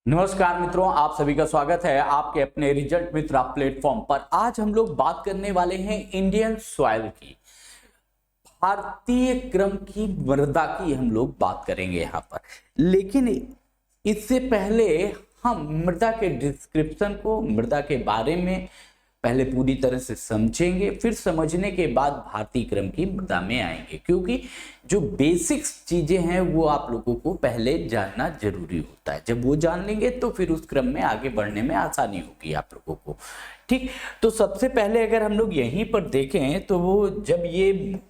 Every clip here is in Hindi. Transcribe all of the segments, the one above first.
नमस्कार मित्रों, आप सभी का स्वागत है आपके अपने रिजल्ट मित्रा प्लेटफॉर्म पर। आज हम लोग बात करने वाले हैं इंडियन सॉइल की, भारतीय क्रम की मृदा की हम लोग बात करेंगे यहाँ पर। लेकिन इससे पहले हम मृदा के डिस्क्रिप्शन को, मृदा के बारे में पहले पूरी तरह से समझेंगे, फिर समझने के बाद भारतीय क्रम की मृदा में आएंगे, क्योंकि जो बेसिक्स चीजें हैं वो आप लोगों को पहले जानना जरूरी होता है। जब वो जान लेंगे तो फिर उस क्रम में आगे बढ़ने में आसानी होगी आप लोगों को। ठीक, तो सबसे पहले अगर हम लोग यहीं पर देखें तो वो जब ये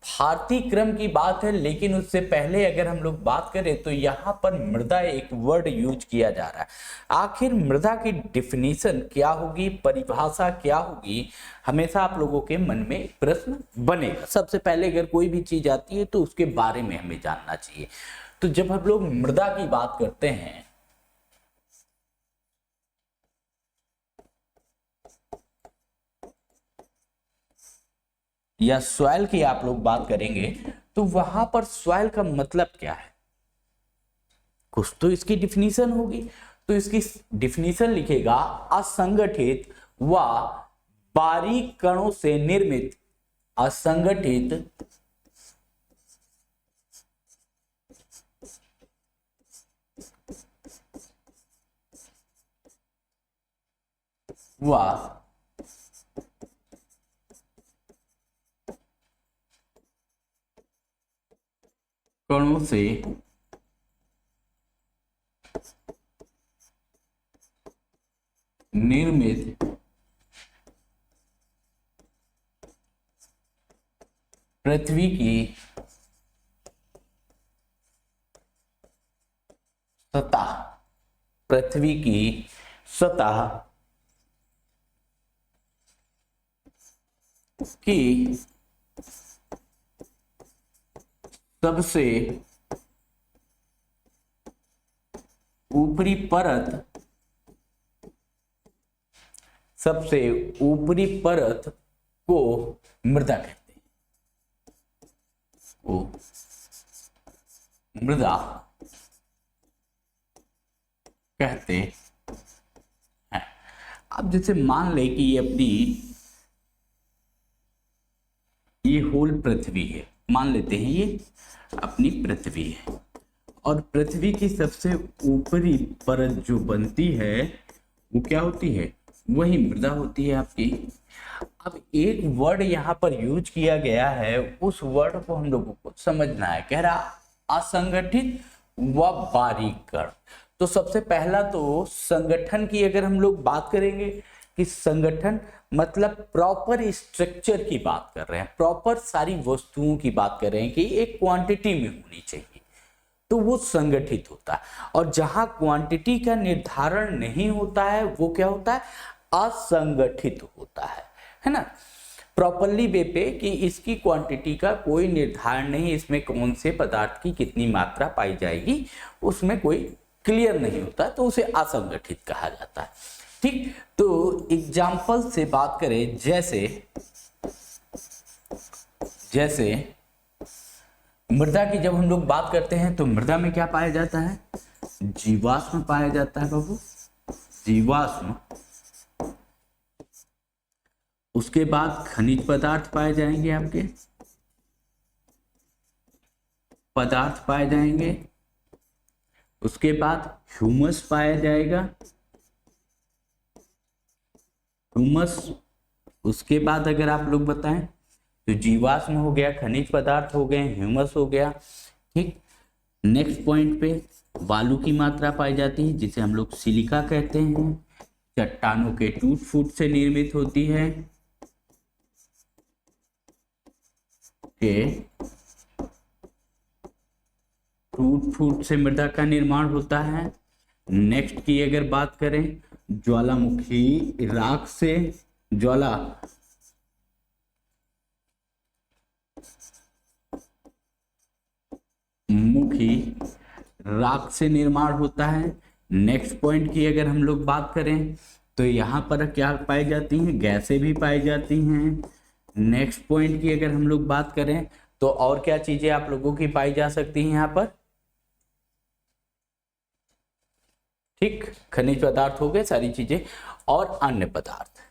भारतीय क्रम की बात है, लेकिन उससे पहले अगर हम लोग बात करें तो यहाँ पर मृदा एक वर्ड यूज किया जा रहा है। आखिर मृदा की डिफिनीशन क्या होगी, परिभाषा क्या होगी, हमेशा आप लोगों के मन में प्रश्न बनेगा। सबसे पहले अगर कोई भी चीज आती है तो उसके बारे में हमें जानना चाहिए। तो जब हम लोग मृदा की बात करते हैं या सॉइल की आप लोग बात करेंगे तो वहां पर सॉइल का मतलब क्या है, कुछ तो इसकी डिफिनीशन होगी। तो इसकी डिफिनीशन लिखेगा असंगठित व बारीक कणों से निर्मित, असंगठित व कणों से निर्मित पृथ्वी की सतह, पृथ्वी की सतह की सबसे ऊपरी परत, सबसे ऊपरी परत को मृदा कहते हैं, को मृदा कहते हैं। अब जैसे मान ले कि ये होल पृथ्वी है, मान लेते हैं ये अपनी पृथ्वी है, और पृथ्वी की सबसे ऊपरी परत जो बनती है वो क्या होती है, वही मृदा होती है आपकी। अब एक वर्ड यहाँ पर यूज किया गया है, उस वर्ड को हम लोगों को समझना है। कह रहा असंगठित व बारीक कण। तो सबसे पहला तो संगठन की अगर हम लोग बात करेंगे कि संगठन मतलब प्रॉपर स्ट्रक्चर की बात कर रहे हैं, प्रॉपर सारी वस्तुओं की बात कर रहे हैं कि एक क्वांटिटी में होनी चाहिए, तो वो संगठित होता है। और जहां क्वांटिटी का निर्धारण नहीं होता है वो क्या होता है, असंगठित होता है ना। प्रॉपरली वे पे कि इसकी क्वांटिटी का कोई निर्धारण नहीं, इसमें कौन से पदार्थ की कितनी मात्रा पाई जाएगी उसमें कोई क्लियर नहीं होता, तो उसे असंगठित कहा जाता है। ठीक, तो एग्जाम्पल से बात करें, जैसे मृदा की जब हम लोग बात करते हैं तो मृदा में क्या पाया जाता है, जीवाश्म पाया जाता है बाबू, जीवाश्म। उसके बाद खनिज पदार्थ पाए जाएंगे, आपके पदार्थ पाए जाएंगे। उसके बाद ह्यूमस पाया जाएगा, ह्यूमस। उसके बाद अगर आप लोग बताएं तो जीवाश्म हो गया, खनिज पदार्थ हो गए, ह्यूमस हो गया। ठीक, नेक्स्ट पॉइंट पे बालू की मात्रा पाई जाती है जिसे हम लोग सिलिका कहते हैं, चट्टानों के टूट फूट से निर्मित होती है टूट फूट से मृदा का निर्माण होता है। नेक्स्ट की अगर बात करें, ज्वालामुखी राख से, ज्वालामुखी राख से निर्माण होता है। नेक्स्ट पॉइंट की अगर हम लोग बात करें तो यहाँ पर क्या पाई जाती हैं, गैसें भी पाई जाती हैं। नेक्स्ट पॉइंट की अगर हम लोग बात करें तो और क्या चीजें आप लोगों की पाई जा सकती हैं यहाँ पर। ठीक, खनिज पदार्थ हो गए सारी चीजें, और अन्य पदार्थ,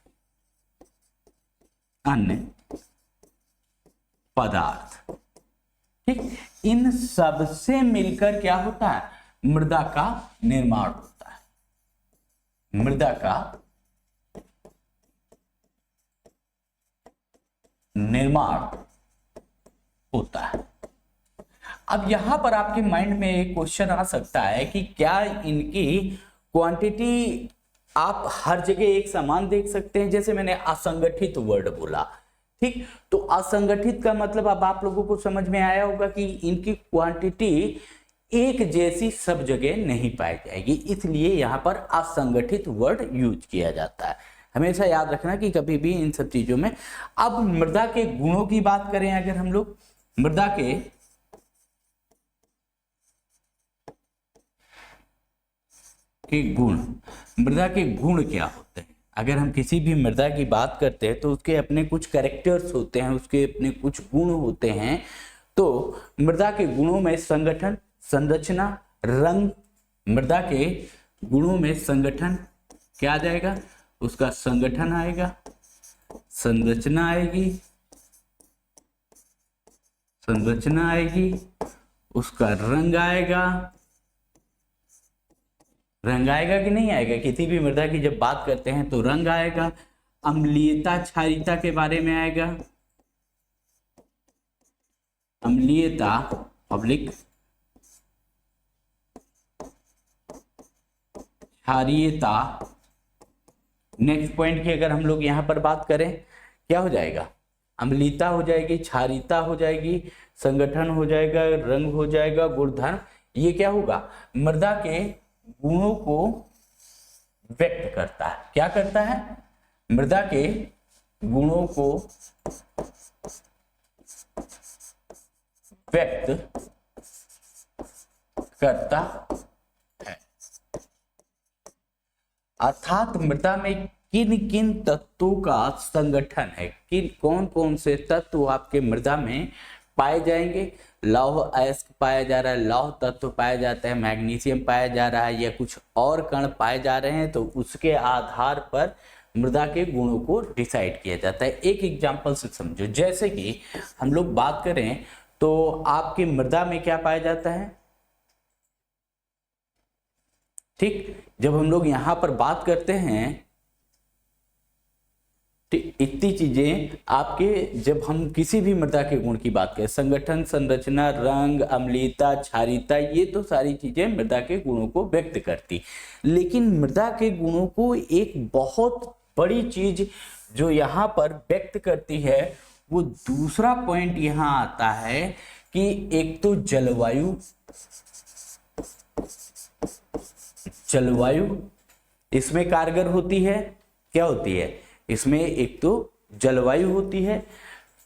अन्य पदार्थ, ठीक, इन सब से मिलकर क्या होता है, मृदा का निर्माण होता है, मृदा का निर्माण होता है। अब यहां पर आपके माइंड में एक क्वेश्चन आ सकता है कि क्या इनकी क्वांटिटी आप हर जगह एक समान देख सकते हैं? जैसे मैंने असंगठित वर्ड बोला, ठीक, तो असंगठित का मतलब अब आप लोगों को समझ में आया होगा कि इनकी क्वांटिटी एक जैसी सब जगह नहीं पाई जाएगी, इसलिए यहां पर असंगठित वर्ड यूज किया जाता है। हमेशा याद रखना कि कभी भी इन सब चीजों में। अब मृदा के गुणों की बात करें अगर हम लोग, मृदा के गुण, मृदा के गुण क्या होते हैं? अगर हम किसी भी मृदा की बात करते हैं तो उसके अपने कुछ कैरेक्टर्स होते हैं, उसके अपने कुछ गुण होते हैं। तो मृदा के गुणों में संगठन, संरचना, रंग, मृदा के गुणों में संगठन क्या आ जाएगा, उसका संगठन आएगा, संरचना आएगी, संरचना आएगी, उसका रंग आएगा, रंग आएगा कि नहीं आएगा? किसी भी मृदा की जब बात करते हैं तो रंग आएगा, अम्लीयता क्षारीयता के बारे में आएगा, अम्लीयता पब्लिक क्षारीयता। नेक्स्ट पॉइंट की अगर हम लोग यहां पर बात करें, क्या हो जाएगा, अम्लीयता हो जाएगी, क्षारीयता हो जाएगी, संगठन हो जाएगा, रंग हो जाएगा, गुणधर्म। ये क्या होगा, मृदा के गुणों को व्यक्त करता है। क्या करता है, मृदा के गुणों को व्यक्त करता है। अर्थात मृदा में किन किन तत्वों का संगठन है, किन कौन कौन से तत्व आपके मृदा में पाए जाएंगे। लौह अयस्क पाया जा रहा है, लौह तत्व पाया जाता है, मैग्नीशियम पाया जा रहा है, या कुछ और कण पाए जा रहे हैं, तो उसके आधार पर मृदा के गुणों को डिसाइड किया जाता है। एक एग्जांपल से समझो, जैसे कि हम लोग बात करें तो आपकी मृदा में क्या पाया जाता है, ठीक, जब हम लोग यहां पर बात करते हैं इतनी चीजें आपके, जब हम किसी भी मृदा के गुण की बात करें, संगठन, संरचना, रंग, अम्लीयता, क्षारीयता, ये तो सारी चीजें मृदा के गुणों को व्यक्त करती। लेकिन मृदा के गुणों को एक बहुत बड़ी चीज जो यहाँ पर व्यक्त करती है, वो दूसरा पॉइंट यहाँ आता है कि एक तो जलवायु, जलवायु इसमें कारगर होती है। क्या होती है इसमें, एक तो जलवायु होती है,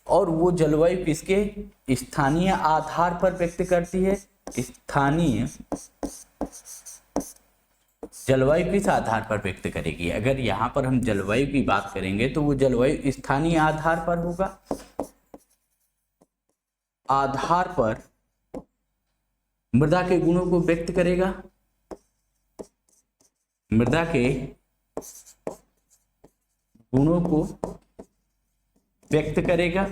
और वो जलवायु किसके, स्थानीय आधार पर व्यक्त करती है। स्थानीय जलवायु किस आधार पर व्यक्त करेगी, अगर यहां पर हम जलवायु की बात करेंगे तो वो जलवायु स्थानीय आधार पर होगा, आधार पर मृदा के गुणों को व्यक्त करेगा, मृदा के गुणों को व्यक्त करेगा,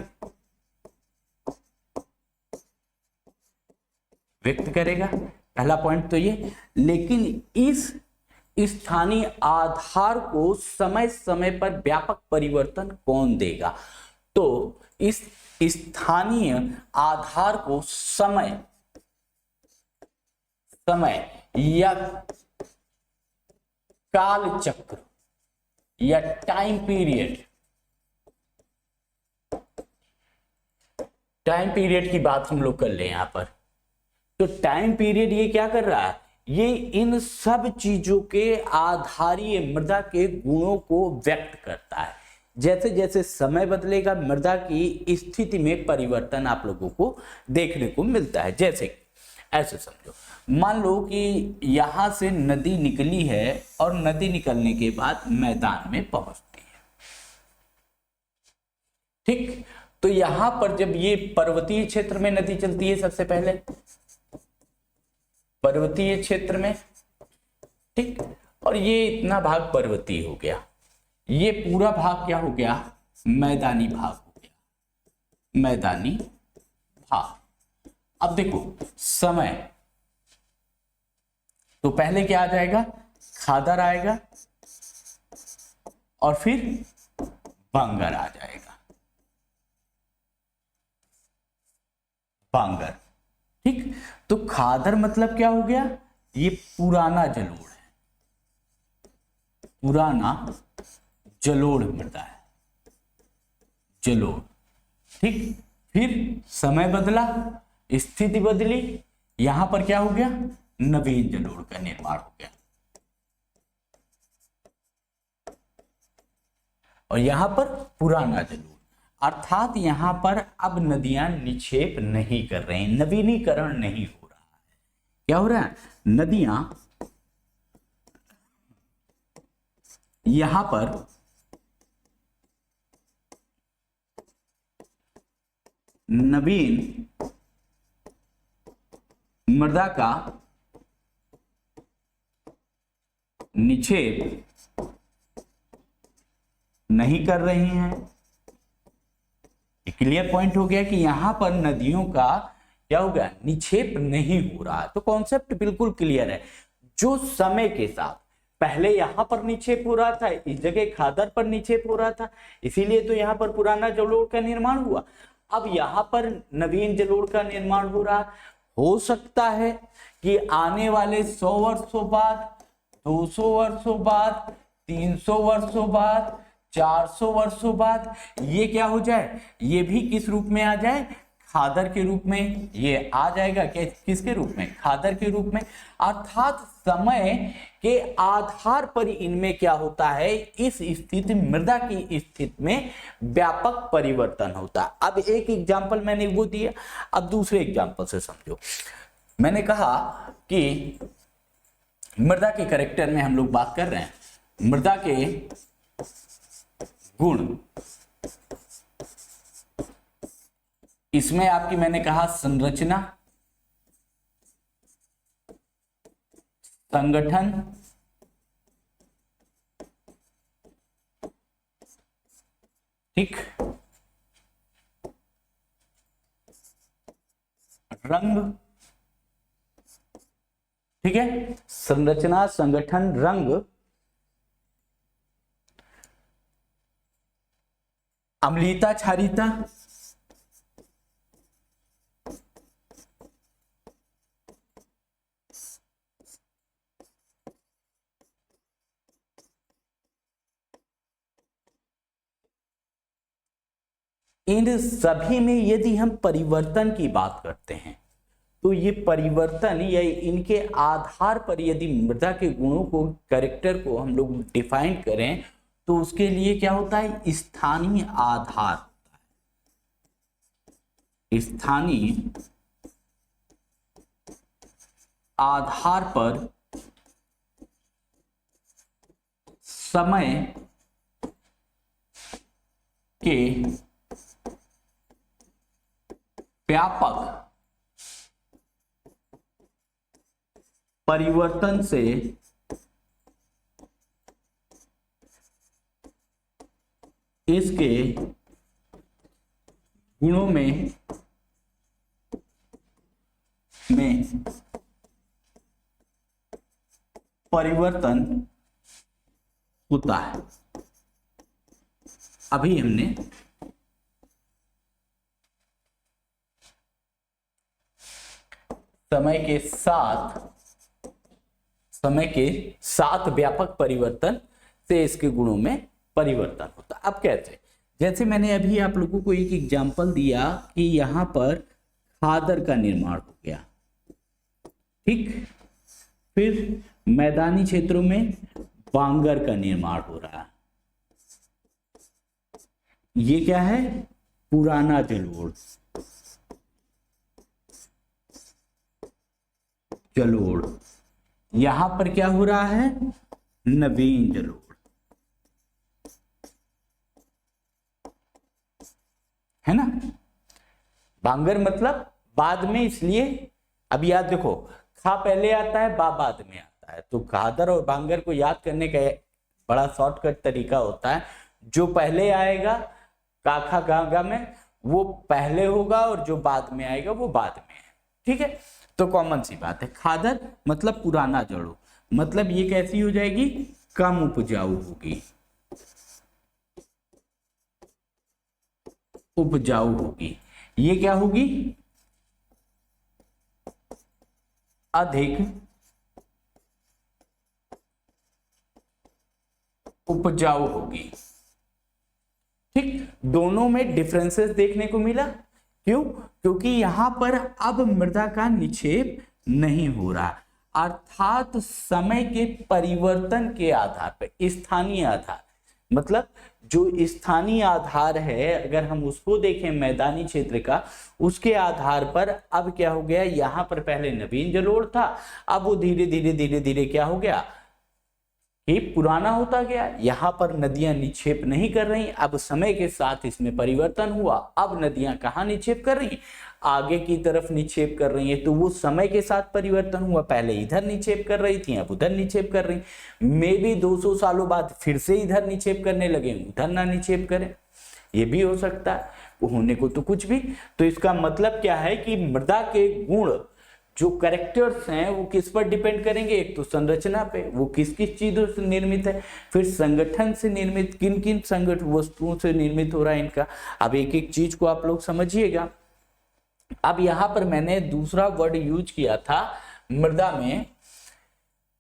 व्यक्त करेगा, पहला पॉइंट तो ये। लेकिन इस स्थानीय आधार को समय समय पर व्यापक परिवर्तन कौन देगा, तो इस स्थानीय आधार को समय या काल चक्र या टाइम पीरियड की बात हम लोग कर ले यहां पर। तो टाइम पीरियड ये क्या कर रहा है, ये इन सब चीजों के आधारीय मृदा के गुणों को व्यक्त करता है। जैसे जैसे समय बदलेगा मृदा की स्थिति में परिवर्तन आप लोगों को देखने को मिलता है। जैसे ऐसे समझो, मान लो कि यहां से नदी निकली है और नदी निकलने के बाद मैदान में पहुंचती है, ठीक। तो यहां पर जब ये पर्वतीय क्षेत्र में नदी चलती है, सबसे पहले पर्वतीय क्षेत्र में ठीक। और ये इतना भाग पर्वतीय हो गया, ये पूरा भाग क्या हो गया, मैदानी भाग हो गया, मैदानी भाग। अब देखो समय, तो पहले क्या आ जाएगा, खादर आएगा और फिर बांगर आ जाएगा, बांगर। ठीक, तो खादर मतलब क्या हो गया, ये पुराना जलोढ़ है, पुराना जलोढ़ मृदा है, जलोढ़। ठीक, फिर समय बदला, स्थिति बदली, यहां पर क्या हो गया, नवीन जलोढ़ का निर्माण हो गया, और यहां पर पुराना जलोढ़। अर्थात यहां पर अब नदियां निक्षेप नहीं कर रहे हैं, नवीनीकरण नहीं हो रहा है। क्या हो रहा है, नदियां यहां पर नवीन मृदा का निक्षेप नहीं कर रही हैं। क्लियर पॉइंट हो गया कि यहां पर नदियों का क्या हो गया, निक्षेप नहीं हो रहा है। तो कॉन्सेप्ट बिल्कुल क्लियर है। जो समय के साथ पहले यहां पर निक्षेप हो रहा था, इस जगह खादर पर निक्षेप हो रहा था, इसीलिए तो यहां पर पुराना जलोढ़ का निर्माण हुआ। अब यहां पर नवीन जलोढ़ का निर्माण हो रहा। हो सकता है कि आने वाले 100 वर्षों बाद, 200 वर्षों बाद, 300 वर्षों बाद, 400 वर्षों बाद ये क्या हो जाए, ये भी किस रूप में आ जाए, खादर के रूप में। ये आ जाएगा किसके रूप में, खादर के रूप में। अर्थात समय के आधार पर इनमें क्या होता है, इस स्थिति, मृदा की स्थिति में व्यापक परिवर्तन होता है। अब एक एग्जांपल मैंने वो दिया, अब दूसरे एग्जांपल से समझो। मैंने कहा कि मृदा के कैरेक्टर में हम लोग बात कर रहे हैं, मृदा के गुण। इसमें आपकी मैंने कहा संरचना, संगठन, ठीक, रंग, ठीक है, संरचना, संगठन, रंग, अम्लीयता, क्षारीयता, इन सभी में यदि हम परिवर्तन की बात करते हैं तो ये परिवर्तन या इनके आधार पर यदि मृदा के गुणों को, कैरेक्टर को हम लोग डिफाइन करें तो उसके लिए क्या होता है, स्थानीय आधार होता है। स्थानीय आधार पर समय के व्यापक परिवर्तन से इसके गुणों में परिवर्तन होता है। अभी हमने समय के साथ व्यापक परिवर्तन से इसके गुणों में परिवर्तन होता है। अब कहते हैं, जैसे मैंने अभी आप लोगों को एक एग्जांपल दिया कि यहां पर खादर का निर्माण हो गया, ठीक, फिर मैदानी क्षेत्रों में बांगर का निर्माण हो रहा है। ये क्या है, पुराना जलोढ़, जलोढ़। यहां पर क्या हो रहा है, नवीन जलोढ़, है ना। बांगर मतलब बाद में, इसलिए अब याद देखो, खा पहले आता है, बा बाद में आता जाता है। तो खादर और बांगर को याद करने का बड़ा शॉर्टकट तरीका होता है, जो पहले आएगा काखा गागा में वो पहले होगा और जो बाद में आएगा वो बाद में है। ठीक है, तो कॉमन सी बात है। खादर मतलब पुराना जड़ो, मतलब ये कैसी हो जाएगी, कम उपजाऊ होगी, उपजाऊ होगी। ये क्या होगी, अधिक उपजाऊ होगी। ठीक, दोनों में डिफरेंसेस देखने को मिला। क्यों, क्योंकि यहां पर अब मृदा का निक्षेप नहीं हो रहा, अर्थात समय के परिवर्तन के आधार पर, स्थानीय आधार, मतलब जो स्थानीय आधार है अगर हम उसको देखें मैदानी क्षेत्र का, उसके आधार पर अब क्या हो गया, यहां पर पहले नवीन जलोढ़ था, अब वो धीरे धीरे धीरे धीरे क्या हो गया कि पुराना होता गया। यहाँ पर नदियां निक्षेप नहीं कर रही, अब समय के साथ इसमें परिवर्तन हुआ। अब नदियां कहाँ निक्षेप कर रही, आगे की तरफ निक्षेप कर रही है। तो वो समय के साथ परिवर्तन हुआ, पहले इधर निक्षेप कर रही थी अब उधर निक्षेप कर रही, मे भी 200 सालों बाद फिर से इधर निक्षेप करने लगे, उधर ना निक्षेप करें, ये भी हो सकता है, होने को तो कुछ भी। तो इसका मतलब क्या है कि मृदा के गुण जो कैरेक्टर्स हैं वो किस पर डिपेंड करेंगे, एक तो संरचना पे, वो किस किस चीजों से निर्मित है, फिर संगठन से निर्मित, किन किन संगठन वस्तुओं से निर्मित हो रहा है इनका। अब एक एक चीज को आप लोग समझिएगा। अब यहां पर मैंने दूसरा वर्ड यूज किया था मृदा में,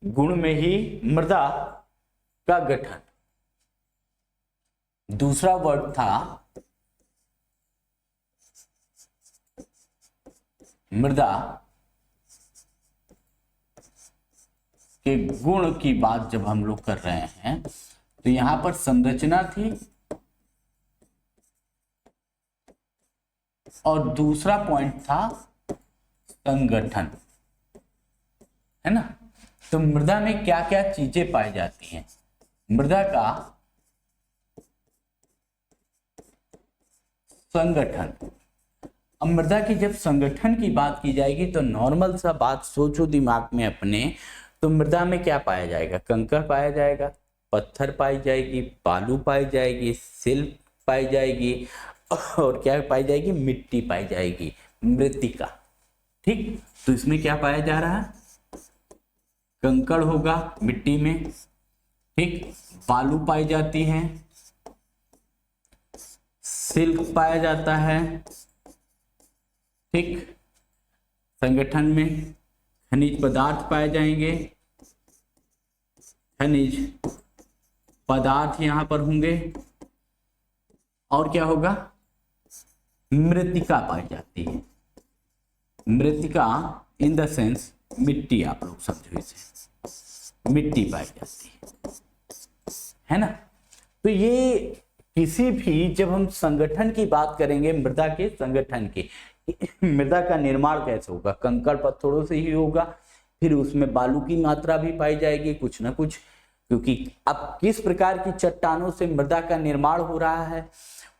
गुण में ही मृदा का गठन, दूसरा वर्ड था मृदा के गुण की बात जब हम लोग कर रहे हैं तो यहां पर संरचना थी और दूसरा पॉइंट था संगठन, है ना। तो मृदा में क्या क्या चीजें पाई जाती हैं, मृदा का संगठन। अब मृदा की जब संगठन की बात की जाएगी तो नॉर्मल सा बात सोचो दिमाग में अपने, तो मृदा में क्या पाया जाएगा, कंकड़ पाया जाएगा, पत्थर पाई जाएगी, बालू पाई जाएगी, सिल्क पाई जाएगी और क्या पाई जाएगी, मिट्टी पाई जाएगी, मृत्तिका। ठीक, तो इसमें क्या पाया जा रहा है, कंकड़ होगा मिट्टी में, ठीक, बालू पाई जाती है, सिल्क पाया जाता है, ठीक, संगठन में खनिज पदार्थ पाए जाएंगे, खनिज पदार्थ यहां पर होंगे, और क्या होगा, मृत्तिका पाई जाती है, मृत्तिका इन द सेंस मिट्टी, आप लोग समझो इसे, मिट्टी पाई जाती है ना। तो ये किसी भी जब हम संगठन की बात करेंगे, मृदा के संगठन की, मृदा का निर्माण कैसे होगा, कंकड़ पत्थरों से ही होगा, फिर उसमें बालू की मात्रा भी पाई जाएगी कुछ ना कुछ, क्योंकि अब किस प्रकार की चट्टानों से मृदा का निर्माण हो रहा है,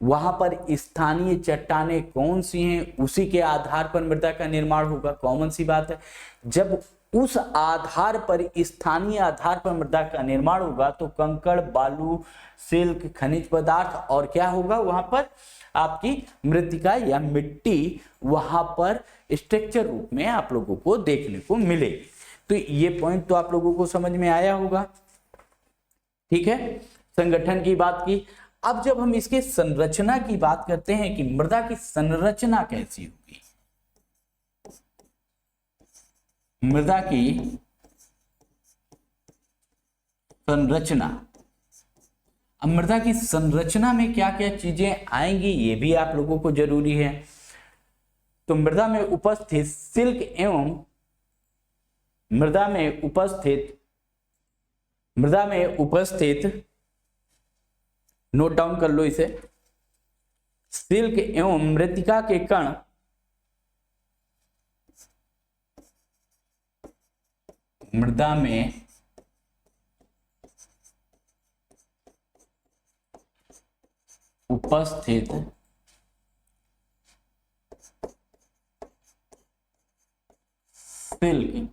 वहां पर स्थानीय चट्टानें कौन सी हैं, उसी के आधार पर मृदा का निर्माण होगा, कॉमन सी बात है। जब उस आधार पर, स्थानीय आधार पर मृदा का निर्माण होगा तो कंकड़, बालू, सिल्क, खनिज पदार्थ और क्या होगा, वहां पर आपकी मृत्तिका या मिट्टी वहां पर स्ट्रक्चर रूप में आप लोगों को देखने को मिलेगी। तो ये पॉइंट तो आप लोगों को समझ में आया होगा, ठीक है, संगठन की बात की। अब जब हम इसके संरचना की बात करते हैं कि मृदा की संरचना कैसी होगी, मृदा की संरचना, अब मृदा की संरचना में क्या क्या चीजें आएंगी ये भी आप लोगों को जरूरी है। तो मृदा में उपस्थित सिल्क एवं मृदा में उपस्थित नोट डाउन कर लो इसे, सिल्क एवं मृत्तिका के कण मृदा में उपस्थित सिल्क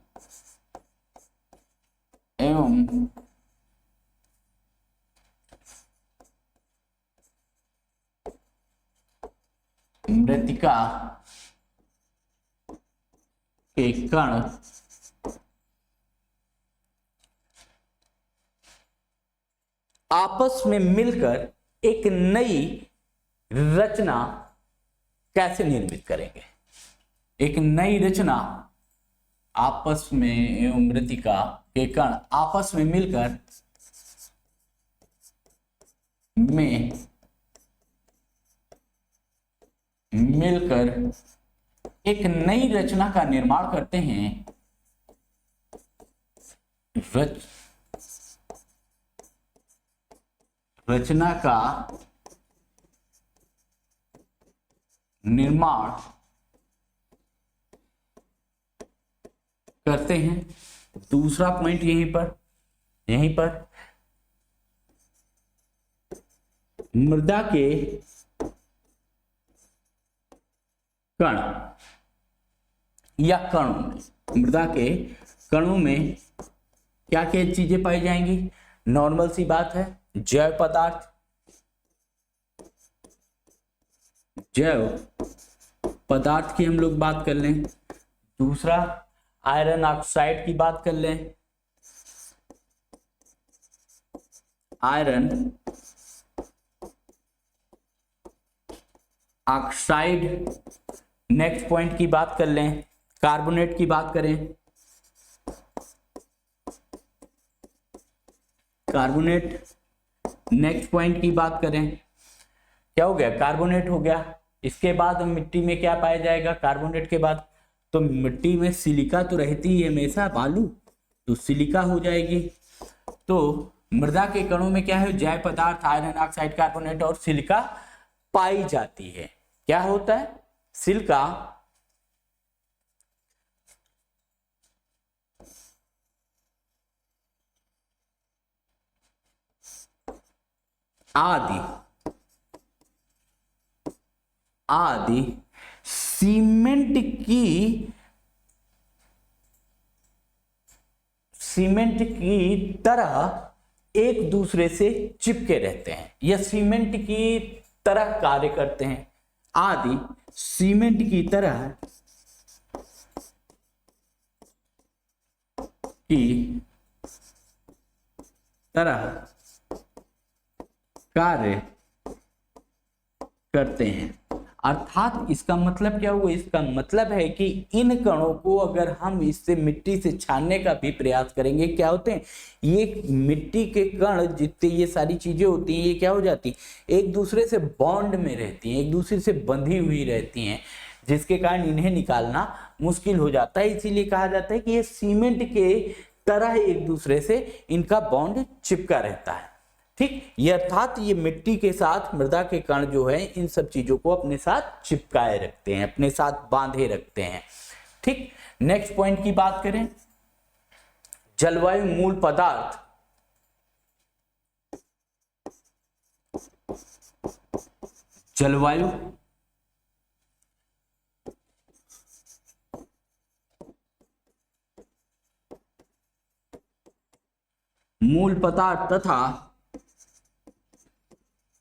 एवं मृतिका के कण आपस में मिलकर एक नई रचना कैसे निर्मित करेंगे। एक नई रचना आपस में एवं मृतिका के कण आपस में मिलकर एक नई रचना का निर्माण करते हैं। रचना का निर्माण करते हैं। दूसरा पॉइंट यहीं पर मृदा के कण या कणों में, मृदा के कणों में क्या क्या चीजें पाई जाएंगी। नॉर्मल सी बात है, जैव पदार्थ की हम लोग बात कर लें। दूसरा आयरन ऑक्साइड की बात कर लें। Iron oxide. नेक्स्ट पॉइंट की बात कर लें, कार्बोनेट की बात करें। कार्बोनेट। नेक्स्ट पॉइंट की बात करें, क्या हो गया, कार्बोनेट हो गया। इसके बाद मिट्टी में क्या पाया जाएगा कार्बोनेट के बाद, तो मिट्टी में सिलिका तो रहती ही हमेशा, बालू, तो सिलिका हो जाएगी। तो मृदा के कणों में क्या है, जैव पदार्थ, आयरन ऑक्साइड, कार्बोनेट और सिलिका पाई जाती है। क्या होता है, सिलिका आदि सीमेंट की तरह एक दूसरे से चिपके रहते हैं या सीमेंट की तरह कार्य करते हैं। आदि सीमेंट की तरह कार्य करते हैं। अर्थात इसका मतलब क्या हुआ, इसका मतलब है कि इन कणों को अगर हम इससे मिट्टी से छानने का भी प्रयास करेंगे, क्या होते हैं, ये मिट्टी के कण जितने ये सारी चीजें होती हैं, ये क्या हो जाती, एक दूसरे से बॉन्ड में रहती हैं, एक दूसरे से बंधी हुई रहती हैं, जिसके कारण इन्हें निकालना मुश्किल हो जाता है। इसीलिए कहा जाता है कि ये सीमेंट के तरह एक दूसरे से इनका बॉन्ड चिपका रहता है। ठीक, ये अर्थात ये मिट्टी के साथ मृदा के कण जो है इन सब चीजों को अपने साथ चिपकाए रखते हैं, अपने साथ बांधे रखते हैं। ठीक, नेक्स्ट पॉइंट की बात करें, जलवायु मूल पदार्थ। जलवायु मूल पदार्थ तथा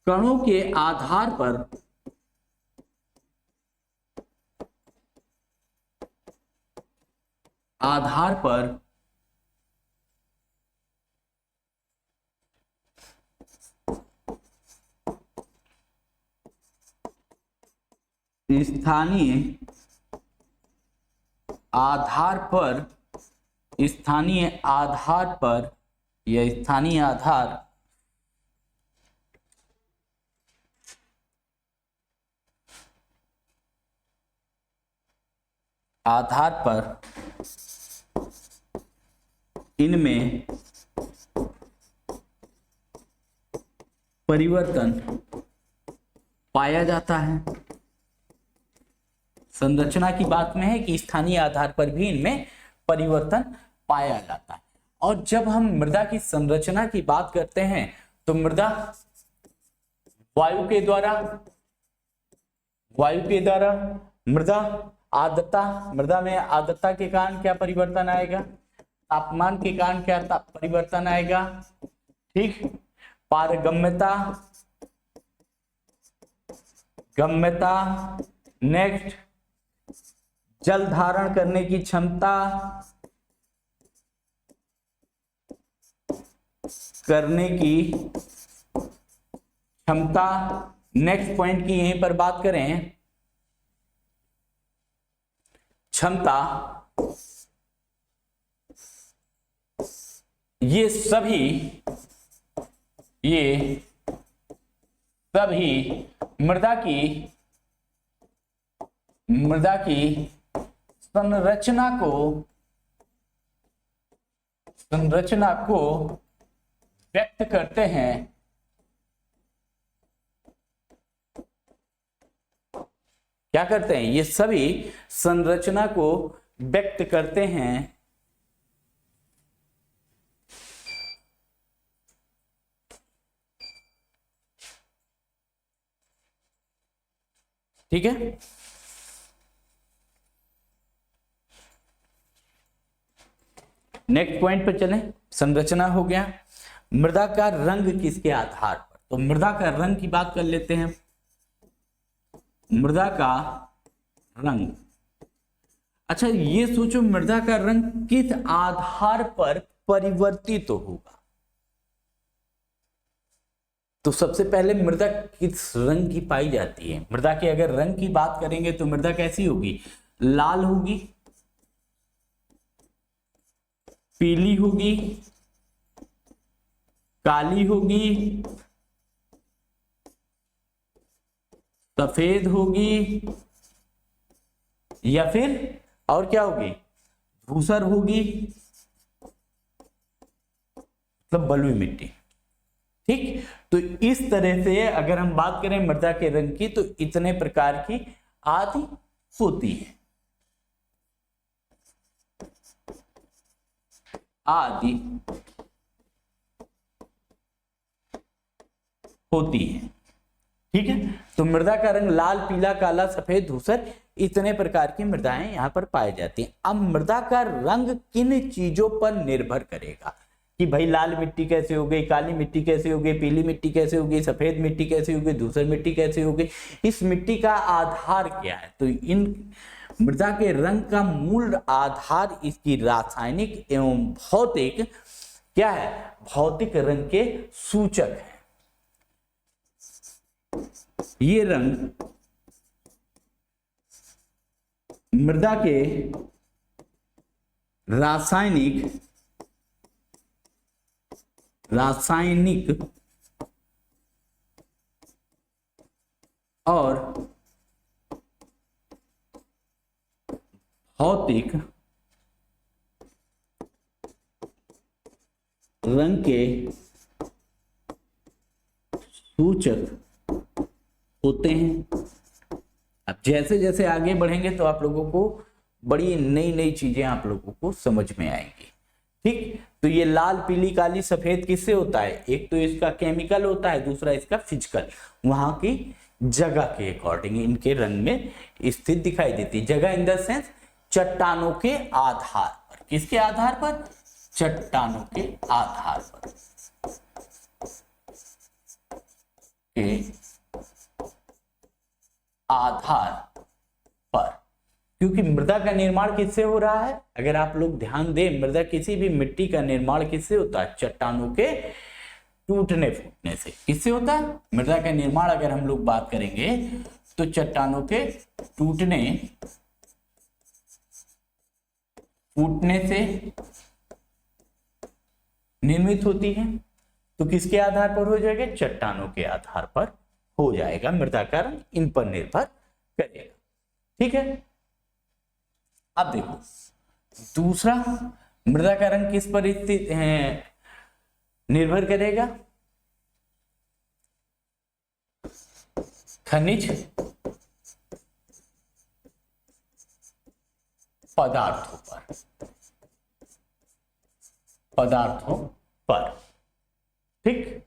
कणों के आधार पर स्थानीय आधार पर इनमें परिवर्तन पाया जाता है। संरचना की बात में है कि स्थानीय आधार पर भी इनमें परिवर्तन पाया जाता है। और जब हम मृदा की संरचना की बात करते हैं तो मृदा वायु के द्वारा मृदा में आर्द्रता के कारण क्या परिवर्तन आएगा, तापमान के कारण क्या परिवर्तन आएगा, ठीक। पारगम्यता, गम्यता, नेक्स्ट जल धारण करने की क्षमता, नेक्स्ट पॉइंट की यहीं पर बात करें, क्षमता, ये सभी मृदा की संरचना को व्यक्त करते हैं, क्या करते हैं, ये सभी संरचना को व्यक्त करते हैं, ठीक है। नेक्स्ट पॉइंट पर चलें, संरचना हो गया। मृदा का रंग किसके आधार पर, तो मृदा का रंग की बात कर लेते हैं। मृदा का रंग, अच्छा ये सोचो मृदा का रंग किस आधार पर परिवर्तित होगा, तो सबसे पहले मृदा किस रंग की पाई जाती है। मृदा के अगर रंग की बात करेंगे तो मृदा कैसी होगी, लाल होगी, पीली होगी, काली होगी, सफेद होगी, या फिर और क्या होगी, धूसर होगी, मतलब बलुई मिट्टी, ठीक। तो इस तरह से अगर हम बात करें मृदा के रंग की तो इतने प्रकार की आदि होती है, आदि होती है, ठीक है। तो मृदा का रंग लाल, पीला, काला, सफेद, धूसर, इतने प्रकार की मृदाएं यहां पर पाई जाती हैं। अब मृदा का रंग किन चीजों पर निर्भर करेगा कि भाई लाल मिट्टी कैसे हो गई, काली मिट्टी कैसे हो गई, पीली मिट्टी कैसे हो गई, सफेद मिट्टी कैसे हो गई, धूसर मिट्टी कैसे हो गई, इस मिट्टी का आधार क्या है। तो इन मृदा के रंग का मूल आधार इसकी रासायनिक एवं भौतिक क्या है, भौतिक रंग के सूचक है। ये रंग मृदा के रासायनिक और भौतिक रंग के सूचक होते हैं। अब जैसे जैसे आगे बढ़ेंगे तो आप लोगों को बड़ी नई नई चीजें आप लोगों को समझ में आएंगी, ठीक। तो ये लाल, पीली, काली, सफेद किससे होता है, एक तो इसका केमिकल होता है, दूसरा इसका फिजिकल, वहां की जगह के अकॉर्डिंग इनके रंग में स्थित दिखाई देती है। जगह इन द सेंस चट्टानों के आधार पर, किसके आधार पर, चट्टानों के आधार पर, क्योंकि मृदा का निर्माण किससे हो रहा है, अगर आप लोग ध्यान दें, मृदा किसी भी मिट्टी का निर्माण किससे होता है, चट्टानों के टूटने फूटने से। किससे होता है मृदा का निर्माण, अगर हम लोग बात करेंगे तो चट्टानों के टूटने फूटने से निर्मित होती है। तो किसके आधार पर हो जाएगा, चट्टानों के आधार पर हो जाएगा, मृदा का रंग इन पर निर्भर करेगा, ठीक है। अब देखो दूसरा, मृदा का रंग किस पर स्थित है, निर्भर करेगा, खनिज पदार्थों पर, ठीक।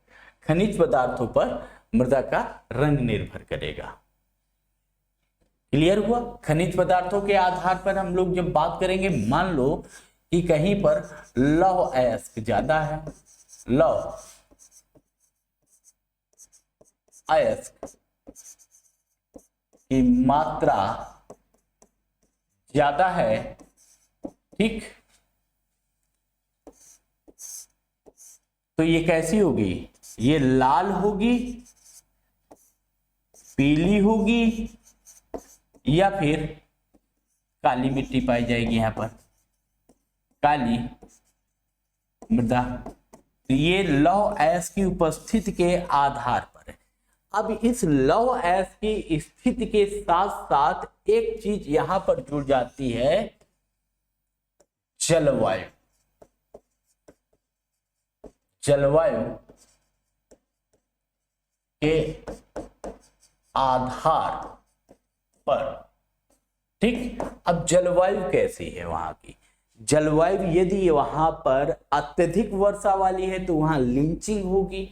खनिज पदार्थों पर मृदा का रंग निर्भर करेगा। क्लियर हुआ। खनिज पदार्थों के आधार पर हम लोग जब बात करेंगे, मान लो कि कहीं पर लौह अयस्क ज्यादा है, लौह अयस्क की मात्रा ज्यादा है, ठीक। तो ये कैसी होगी, ये लाल होगी, पीली होगी, या फिर काली मिट्टी पाई जाएगी यहां पर, काली मृदा। तो ये लौह अयस्क की उपस्थिति के आधार पर है। अब इस लौह अयस्क की स्थिति के साथ साथ एक चीज यहां पर जुड़ जाती है, जलवायु। जलवायु के आधार पर, ठीक। अब जलवायु कैसी है वहां की, जलवायु यदि वहां पर अत्यधिक वर्षा वाली है तो वहां लिंचिंग होगी।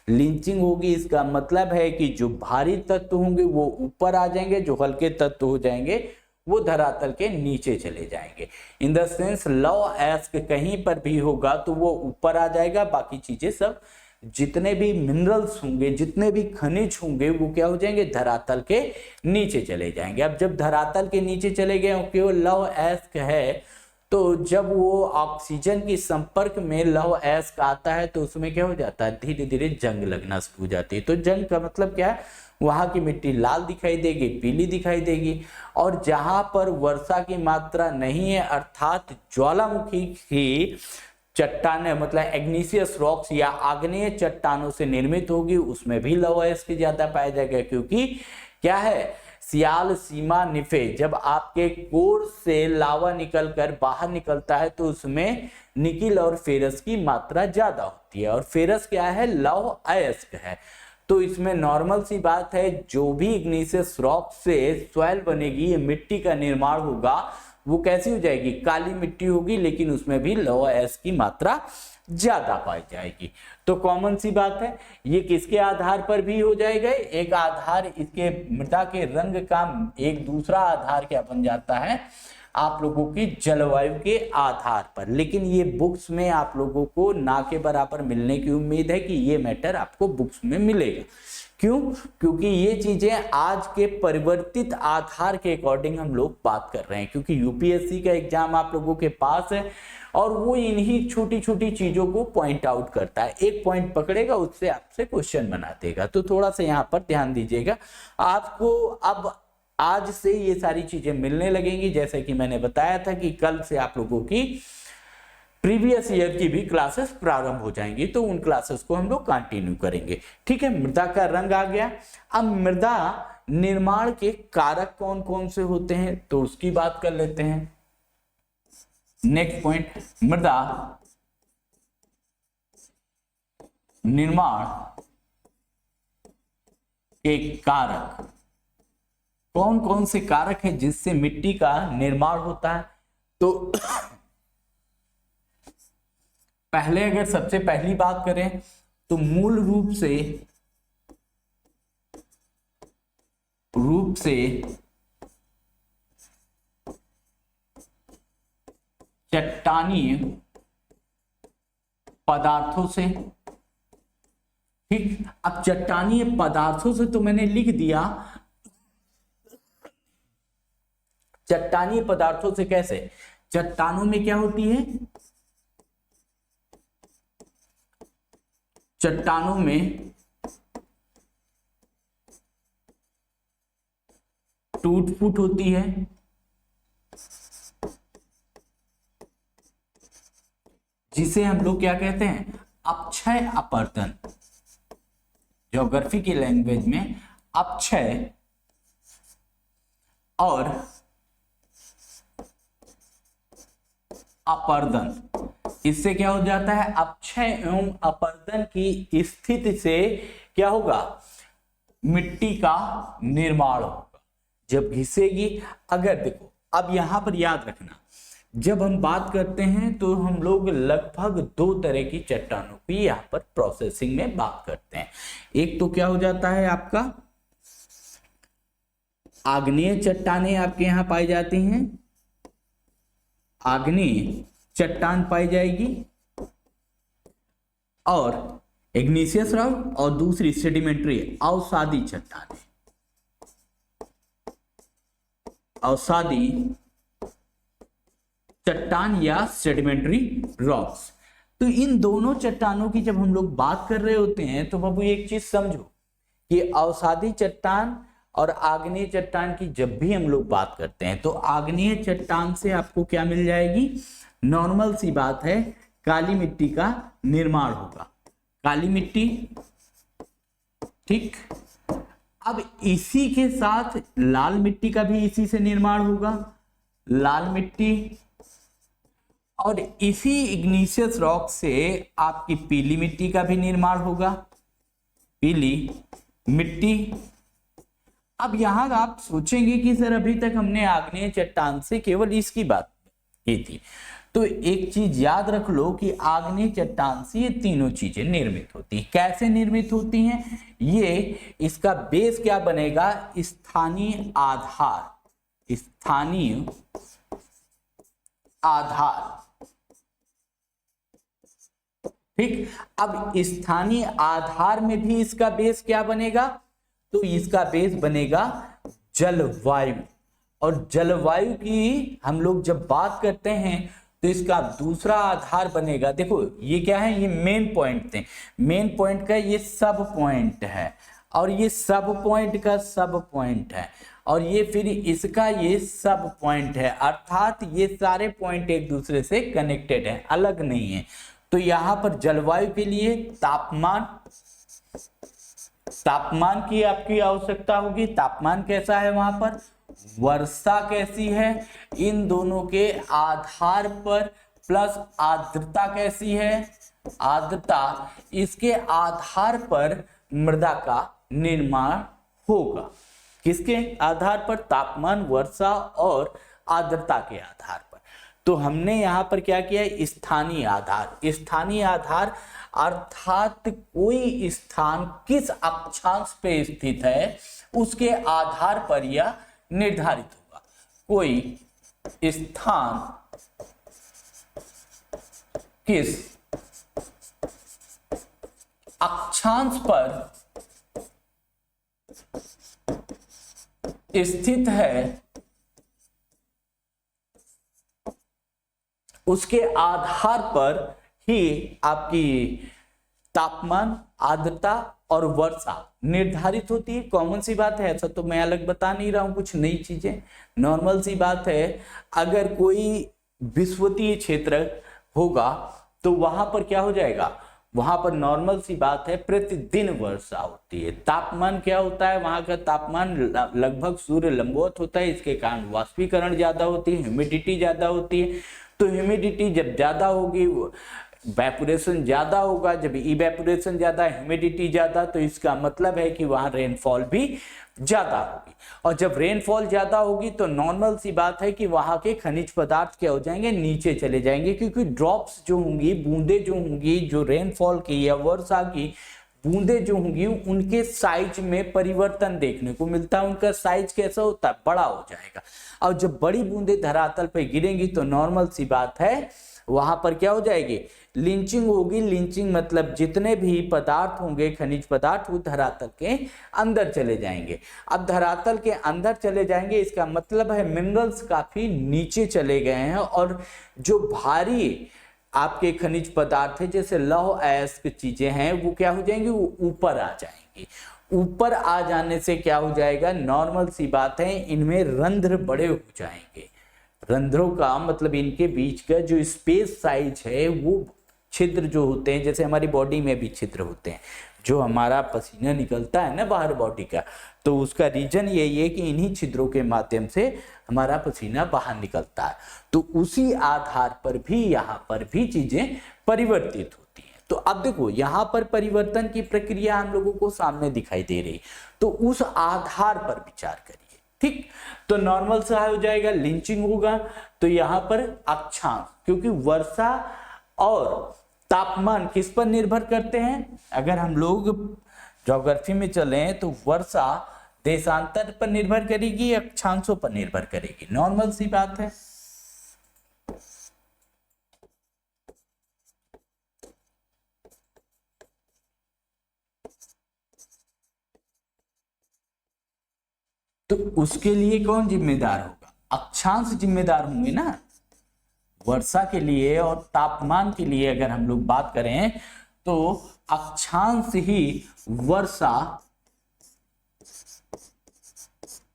लिंचिंग होगी इसका मतलब है कि जो भारी तत्व होंगे वो ऊपर आ जाएंगे, जो हल्के तत्व हो जाएंगे वो धरातल के नीचे चले जाएंगे। इन द सेंस लौह अयस्क कहीं पर भी होगा तो वो ऊपर आ जाएगा, बाकी चीजें सब जितने भी मिनरल्स होंगे, जितने भी खनिज होंगे वो क्या हो जाएंगे, धरातल के नीचे चले जाएंगे। अब जब धरातल के नीचे चले गए, केवल लौह अयस्क है, तो जब वो ऑक्सीजन के संपर्क में लौह अयस्क आता है तो उसमें क्या हो जाता है, धीरे धीरे जंग लगना शुरू हो जाती है। तो जंग का मतलब क्या है, वहां की मिट्टी लाल दिखाई देगी, पीली दिखाई देगी, और जहां पर वर्षा की मात्रा नहीं है, अर्थात ज्वालामुखी की चट्टाने मतलब एग्नीशियस रॉक्स या आग्नेय चट्टानों से निर्मित होगी, उसमें भी लौह अयस्क ज्यादा पाया जाएगा। क्योंकि क्या है, सियाल सीमा निफे, जब आपके कोर से लावा निकलकर बाहर निकलता है तो उसमें निकिल और फेरस की मात्रा ज्यादा होती है, और फेरस क्या है, लौह अयस्क है। तो इसमें नॉर्मल सी बात है, जो भी इग्निशियस रॉक से सॉइल बनेगी, ये मिट्टी का निर्माण होगा, वो कैसी हो जाएगी, काली मिट्टी होगी, लेकिन उसमें भी लौह अयस्क की मात्रा ज्यादा पाई जाएगी। तो कॉमन सी बात है, ये किसके आधार पर भी हो जाएगा, एक आधार इसके मृदा के रंग का, एक दूसरा आधार क्या बन जाता है, आप लोगों की जलवायु के आधार पर। लेकिन ये बुक्स में आप लोगों को ना के बराबर मिलने की उम्मीद है कि ये मैटर आपको बुक्स में मिलेगा। क्यों, क्योंकि ये चीजें आज के परिवर्तित आधार के अकॉर्डिंग हम लोग बात कर रहे हैं, क्योंकि यूपीएससी का एग्जाम आप लोगों के पास है और वो इन्हीं छोटी छोटी चीजों को पॉइंट आउट करता है, एक पॉइंट पकड़ेगा उससे आपसे क्वेश्चन बना देगा। तो थोड़ा सा यहाँ पर ध्यान दीजिएगा, आपको अब आज से ये सारी चीजें मिलने लगेंगी। जैसे कि मैंने बताया था कि कल से आप लोगों की प्रीवियस ईयर की भी क्लासेस प्रारंभ हो जाएंगी, तो उन क्लासेस को हम लोग कंटिन्यू करेंगे। ठीक है, मृदा का रंग आ गया। अब मृदा निर्माण के कारक कौन कौन से होते हैं तो उसकी बात कर लेते हैं। नेक्स्ट पॉइंट, मृदा निर्माण के कारक, कौन कौन से कारक हैं जिससे मिट्टी का निर्माण होता है। तो पहले अगर सबसे पहली बात करें तो मूल रूप से चट्टानीय पदार्थों से, ठीक। अब चट्टानीय पदार्थों से तो मैंने लिख दिया, चट्टानीय पदार्थों से कैसे, चट्टानों में क्या होती है, चट्टानों में टूट फूट होती है, जिसे हम लोग क्या कहते हैं, अपक्षय अपरदन। ज्योग्राफी की लैंग्वेज में अपक्षय और अपर्दन, इससे क्या हो जाता है, अपक्षय एवं अपर्दन की स्थिति से क्या होगा, मिट्टी का निर्माण होगा जब घिसेगी। अगर देखो, अब यहां पर याद रखना, जब हम बात करते हैं तो हम लोग लगभग दो तरह की चट्टानों की यहां पर प्रोसेसिंग में बात करते हैं। एक तो क्या हो जाता है आपका आग्नेय चट्टानें आपके यहां पाई जाती हैं, आग्नेय चट्टान पाई जाएगी और इग्निशियस रॉक, और दूसरी सेडिमेंट्री अवसादी चट्टान, अवसादी चट्टान या सेडिमेंट्री रॉक्स। तो इन दोनों चट्टानों की जब हम लोग बात कर रहे होते हैं तो बाबू एक चीज समझो कि अवसादी चट्टान और आग्नेय चट्टान की जब भी हम लोग बात करते हैं तो आग्नेय चट्टान से आपको क्या मिल जाएगी, नॉर्मल सी बात है, काली मिट्टी का निर्माण होगा, काली मिट्टी, ठीक। अब इसी के साथ लाल मिट्टी का भी इसी से निर्माण होगा, लाल मिट्टी, और इसी इग्निशियस रॉक से आपकी पीली मिट्टी का भी निर्माण होगा, पीली मिट्टी। अब यहां आप सोचेंगे कि सर अभी तक हमने आग्नेय चट्टान से केवल इसकी बात की थी, तो एक चीज याद रख लो कि आग्नेय चट्टान से ये तीनों चीजें निर्मित होती हैं। कैसे निर्मित होती हैं, ये इसका बेस क्या बनेगा, स्थानीय आधार, स्थानीय आधार, ठीक। अब स्थानीय आधार में भी इसका बेस क्या बनेगा, तो इसका बेस बनेगा जलवायु, और जलवायु की हम लोग जब बात करते हैं तो इसका दूसरा आधार बनेगा, देखो ये क्या है, ये मेन पॉइंट थे, मेन पॉइंट का ये सब पॉइंट है, और ये सब पॉइंट का सब पॉइंट है, और ये फिर इसका ये सब पॉइंट है, अर्थात ये सारे पॉइंट एक दूसरे से कनेक्टेड है, अलग नहीं है। तो यहां पर जलवायु के लिए तापमान, तापमान की आपकी आवश्यकता होगी, तापमान कैसा है वहां पर, वर्षा कैसी है, इन दोनों के आधार पर, प्लस आर्द्रता कैसी है, आर्द्रता, इसके आधार पर मृदा का निर्माण होगा। किसके आधार पर, तापमान, वर्षा और आर्द्रता के आधार पर। तो हमने यहां पर क्या किया है, स्थानीय आधार, स्थानीय आधार अर्थात कोई स्थान किस अक्षांश पे स्थित है उसके आधार पर यह निर्धारित होगा। कोई स्थान किस अक्षांश पर स्थित है उसके आधार पर ही आपकी तापमान, आर्द्रता और वर्षा निर्धारित होती है। कॉमन सी बात है, ऐसा तो मैं अलग बता नहीं रहा हूं कुछ नई चीजें, नॉर्मल सी बात है। अगर कोई विषुवतीय क्षेत्र होगा तो वहां पर क्या हो जाएगा, वहां पर नॉर्मल सी बात है प्रतिदिन वर्षा होती है। तापमान क्या होता है, वहां का तापमान लगभग सूर्य लंबवत होता है, इसके कारण वाष्पीकरण ज्यादा होती है, ह्यूमिडिटी ज्यादा होती है। तो ह्यूमिडिटी जब ज्यादा होगी, इवेपोरेशन ज्यादा होगा, जब इवेपोरेशन ज्यादा, ह्यूमिडिटी ज्यादा, तो इसका मतलब है कि वहां रेनफॉल भी ज्यादा होगी, और जब रेनफॉल ज्यादा होगी तो नॉर्मल सी बात है कि वहां के खनिज पदार्थ क्या हो जाएंगे, नीचे चले जाएंगे, क्योंकि ड्रॉप्स जो होंगी, बूंदे जो होंगी, जो रेनफॉल की या वर्षा की बूंदे जो होंगी, उनके साइज में परिवर्तन देखने को मिलता है। उनका साइज कैसा होता है, बड़ा हो जाएगा, और जब बड़ी बूंदे धरातल पर गिरेंगी तो नॉर्मल सी बात है वहां पर क्या हो जाएगी, लिंचिंग होगी। लिंचिंग मतलब जितने भी पदार्थ होंगे, खनिज पदार्थ, वो धरातल के अंदर चले जाएंगे। अब धरातल के अंदर चले जाएंगे, इसका मतलब है मिनरल्स काफी नीचे चले गए हैं, और जो भारी आपके खनिज पदार्थ है जैसे लौह अयस्क चीजें हैं, वो क्या हो जाएंगी, वो ऊपर आ जाएंगी। ऊपर आ जाने से क्या हो जाएगा, नॉर्मल सी बात है, इनमें रंध्र बड़े हो जाएंगे। रंध्रों का मतलब इनके बीच का जो स्पेस साइज है, वो छिद्र जो होते हैं, जैसे हमारी बॉडी में भी छिद्र होते हैं, जो हमारा पसीना निकलता है ना बाहर बॉडी का, तो उसका रीजन यही है कि इन्हीं छिद्रों के माध्यम से हमारा पसीना बाहर निकलता है। तो उसी आधार पर भी यहाँ पर भी चीजें परिवर्तित होती हैं। तो अब देखो यहाँ पर परिवर्तन की प्रक्रिया हम लोगों को सामने दिखाई दे रही, तो उस आधार पर विचार करिए, ठीक। तो नॉर्मल सा हो जाएगा, लिंचिंग होगा, तो यहाँ पर अक्षांश, क्योंकि वर्षा और तापमान किस पर निर्भर करते हैं, अगर हम लोग ज्योग्राफी में चलें तो वर्षा देशांतर पर निर्भर करेगी, अक्षांशों पर निर्भर करेगी, नॉर्मल सी बात है। तो उसके लिए कौन जिम्मेदार होगा? अक्षांश जिम्मेदार होंगे ना। वर्षा के लिए और तापमान के लिए अगर हम लोग बात करें तो अक्षांश ही वर्षा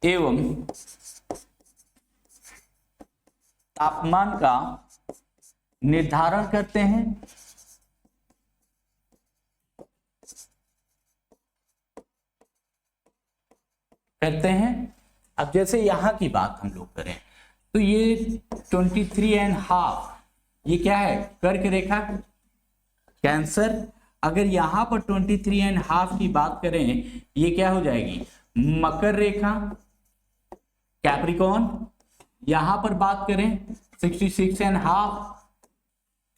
एवं तापमान का निर्धारण करते हैं। अब जैसे यहां की बात हम लोग करें तो ये 23.5 ये क्या है? कर्क रेखा, कैंसर। अगर यहां पर 23.5 की बात करें ये क्या हो जाएगी? मकर रेखा, कैप्रिकॉर्न। यहां पर बात करें 66.5,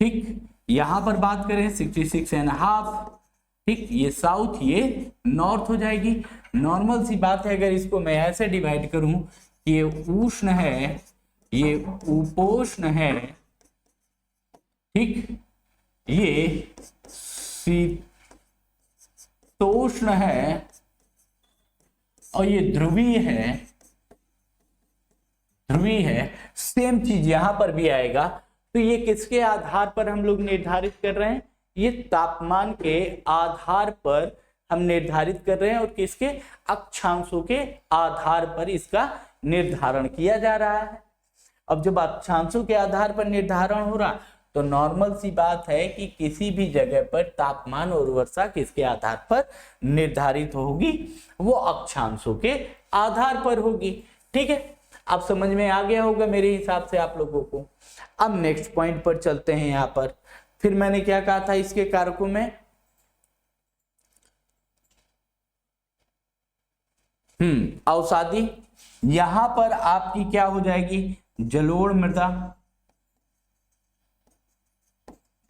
ठीक। यहां पर बात करें 66.5, ठीक। ये साउथ, ये नॉर्थ हो जाएगी। नॉर्मल सी बात है, अगर इसको मैं ऐसे डिवाइड करूं कि ये उष्ण है, ये उपोष्ण है, ठीक। ये शीतोष्ण है और ये ध्रुवीय है। सेम चीज यहां पर भी आएगा। तो ये किसके आधार पर हम लोग निर्धारित कर रहे हैं? ये तापमान के आधार पर हम निर्धारित कर रहे हैं और किसके? अक्षांशों के आधार पर इसका निर्धारण किया जा रहा है। अब जब अक्षांशों के आधार पर निर्धारण हो रहा तो नॉर्मल सी बात है कि किसी भी जगह पर तापमान और वर्षा किसके आधार पर निर्धारित होगी? वो अक्षांशों के आधार पर होगी, ठीक है। अब समझ में आ गया होगा मेरे हिसाब से आप लोगों को। अब नेक्स्ट पॉइंट पर चलते हैं। यहां पर फिर मैंने क्या कहा था इसके कारकों में? अवसादी। यहां पर आपकी क्या हो जाएगी? जलोढ़ मृदा।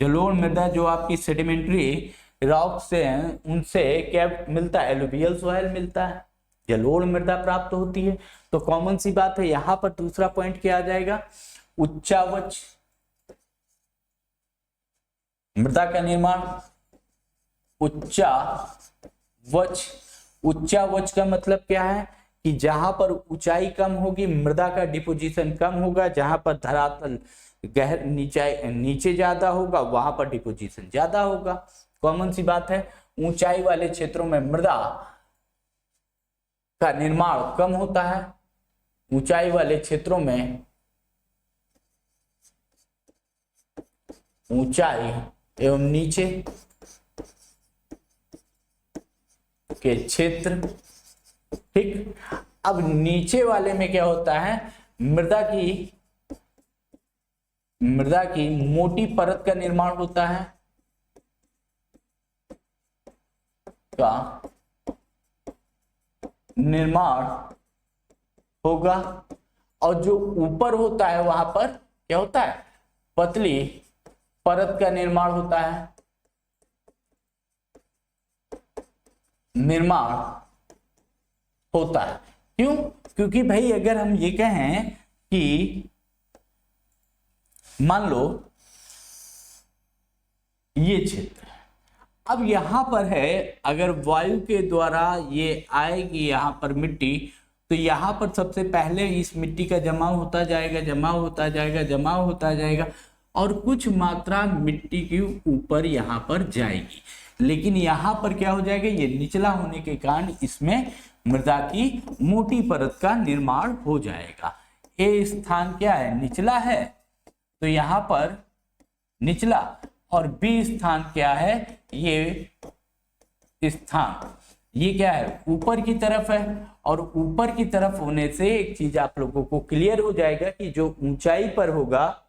जलोढ़ मृदा जो आपकी सेडिमेंट्री रॉक से हैं, उनसे क्या मिलता है? एलुवियल सॉइल मिलता है, जलोढ़ मृदा प्राप्त होती है। तो कॉमन सी बात है, यहां पर दूसरा पॉइंट क्या आ जाएगा? उच्चावच मृदा का निर्माण। उच्चावच का मतलब क्या है? कि जहां पर ऊंचाई कम होगी मृदा का डिपोजिशन कम होगा, जहां पर धरातल नीचे ज्यादा होगा वहां पर डिपोजिशन ज्यादा होगा। कॉमन सी बात है, ऊंचाई वाले क्षेत्रों में मृदा का निर्माण कम होता है, ऊंचाई वाले क्षेत्रों में ऊंचाई एवं नीचे के क्षेत्र, ठीक। अब नीचे वाले में क्या होता है? मृदा की मोटी परत का निर्माण होता है, होगा। और जो ऊपर होता है वहां पर क्या होता है? पतली परत का निर्माण होता है, क्यों? क्योंकि भाई अगर हम ये कहें कि मान लो ये क्षेत्र, अब यहां पर है, अगर वायु के द्वारा ये आएगी यहां पर मिट्टी, तो यहां पर सबसे पहले इस मिट्टी का जमाव होता जाएगा और कुछ मात्रा मिट्टी के ऊपर यहां पर जाएगी। लेकिन यहां पर क्या हो जाएगा? ये निचला होने के कारण इसमें मृदा की मोटी परत का निर्माण हो जाएगा। ए स्थान क्या है? निचला है, तो यहां पर निचला, और बी स्थान क्या है? ये स्थान ये क्या है? ऊपर की तरफ है। और ऊपर की तरफ होने से एक चीज आप लोगों को क्लियर हो जाएगा कि जो ऊंचाई पर होगा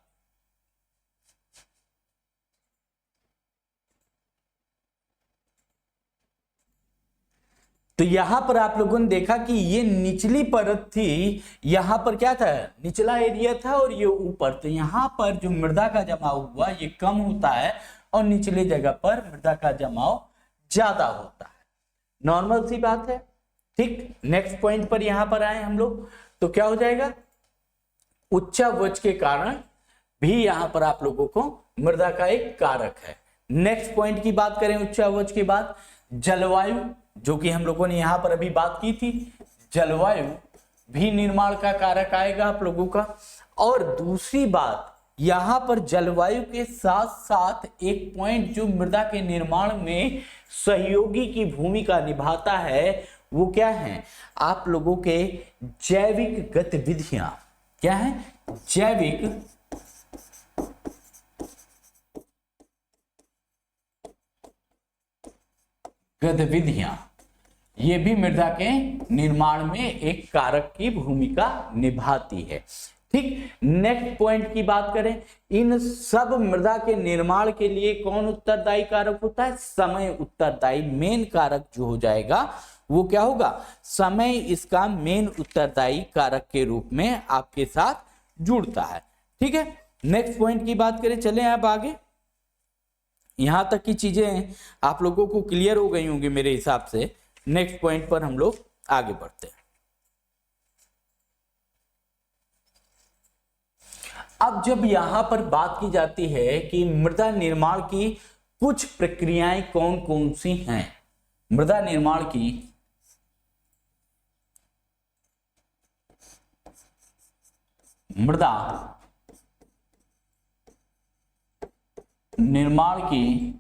तो यहां पर आप लोगों ने देखा कि ये निचली परत थी, यहां पर क्या था? निचला एरिया था और ये ऊपर। तो यहां पर जो मृदा का जमाव हुआ ये कम होता है और निचले जगह पर मृदा का जमाव ज्यादा होता है। नॉर्मल सी बात है, ठीक। नेक्स्ट पॉइंट पर यहां पर आए हम लोग, तो क्या हो जाएगा? उच्चावच के कारण भी यहां पर आप लोगों को मृदा का एक कारक है। नेक्स्ट पॉइंट की बात करें उच्चावच के बाद, जलवायु, जो कि हम लोगों ने यहां पर अभी बात की थी। जलवायु भी निर्माण का कारक आएगा आप लोगों का। और दूसरी बात, यहां पर जलवायु के साथ साथ एक पॉइंट जो मृदा के निर्माण में सहयोगी की भूमिका निभाता है वो क्या है, आप लोगों के जैविक गतिविधियां। क्या है? जैविक गतिविधियां। ये भी मृदा के निर्माण में एक कारक की भूमिका निभाती है। ठीक, नेक्स्ट पॉइंट की बात करें, इन सब मृदा के निर्माण के लिए कौन उत्तरदायी कारक होता है? समय उत्तरदायी। मेन कारक जो हो जाएगा वो क्या होगा? समय इसका मेन उत्तरदायी कारक के रूप में आपके साथ जुड़ता है। ठीक है, नेक्स्ट पॉइंट की बात करें, चलें अब आगे। यहां तक की चीजें आप लोगों को क्लियर हो गई होंगी मेरे हिसाब से। नेक्स्ट पॉइंट पर हम लोग आगे बढ़ते हैं। अब जब यहां पर बात की जाती है कि मृदा निर्माण की कुछ प्रक्रियाएं कौन कौन सी हैं, मृदा निर्माण की निर्माण की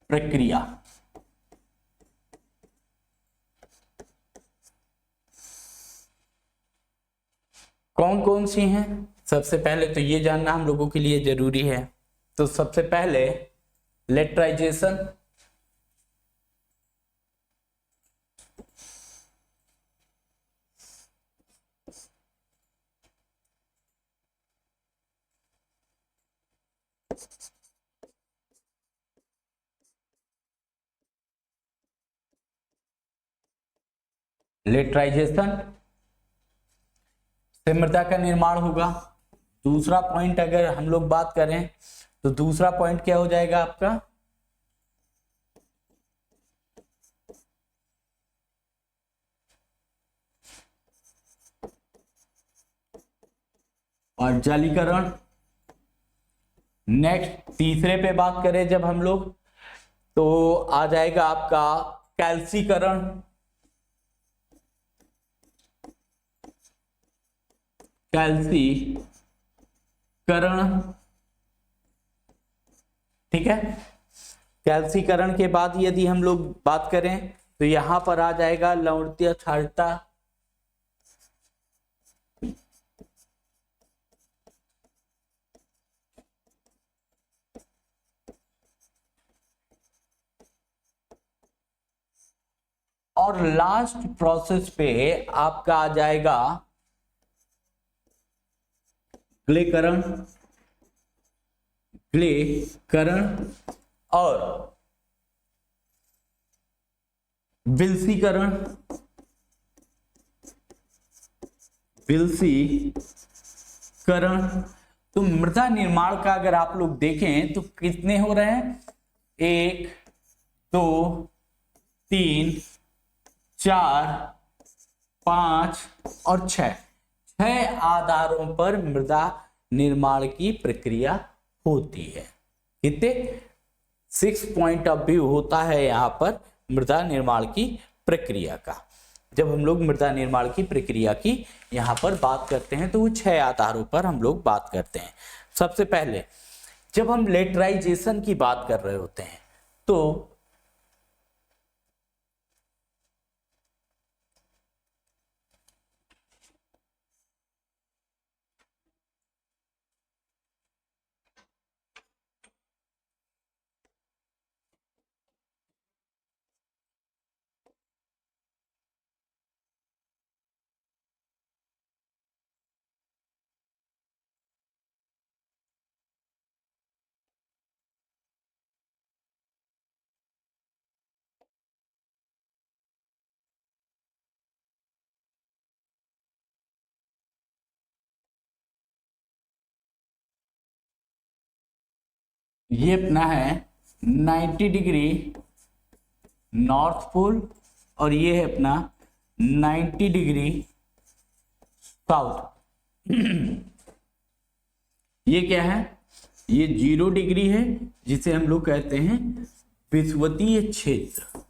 प्रक्रिया, कौन कौन सी हैं? सबसे पहले तो ये जानना हम लोगों के लिए जरूरी है। तो सबसे पहले लेटराइजेशन, से मृदा का निर्माण होगा। दूसरा पॉइंट अगर हम लोग बात करें तो दूसरा पॉइंट क्या हो जाएगा आपका? और जलीकरण। नेक्स्ट तीसरे पे बात करें जब हम लोग तो आ जाएगा आपका कैल्सीकरण। कैल्सीकरण, ठीक है। कैल्सीकरण के बाद यदि हम लोग बात करें तो यहां पर आ जाएगा लवणीय क्षारता। और लास्ट प्रोसेस पे आपका आ जाएगा ग्लेकरण, और विलसीकरण। तो मृदा निर्माण का अगर आप लोग देखें तो कितने हो रहे हैं? 1 2 3 4 5 और 6 आधारों पर मृदा निर्माण की प्रक्रिया होती है। कितने? 6 पॉइंट ऑफ व्यू होता है यहाँ पर मृदा निर्माण की प्रक्रिया का। जब हम लोग मृदा निर्माण की प्रक्रिया की यहाँ पर बात करते हैं तो वो 6 आधारों पर हम लोग बात करते हैं। सबसे पहले जब हम लेटराइजेशन की बात कर रहे होते हैं तो ये अपना है 90 डिग्री नॉर्थ पोल और ये है अपना 90 डिग्री साउथ। ये क्या है? ये 0 डिग्री है जिसे हम लोग कहते हैं विषुवतीय क्षेत्र।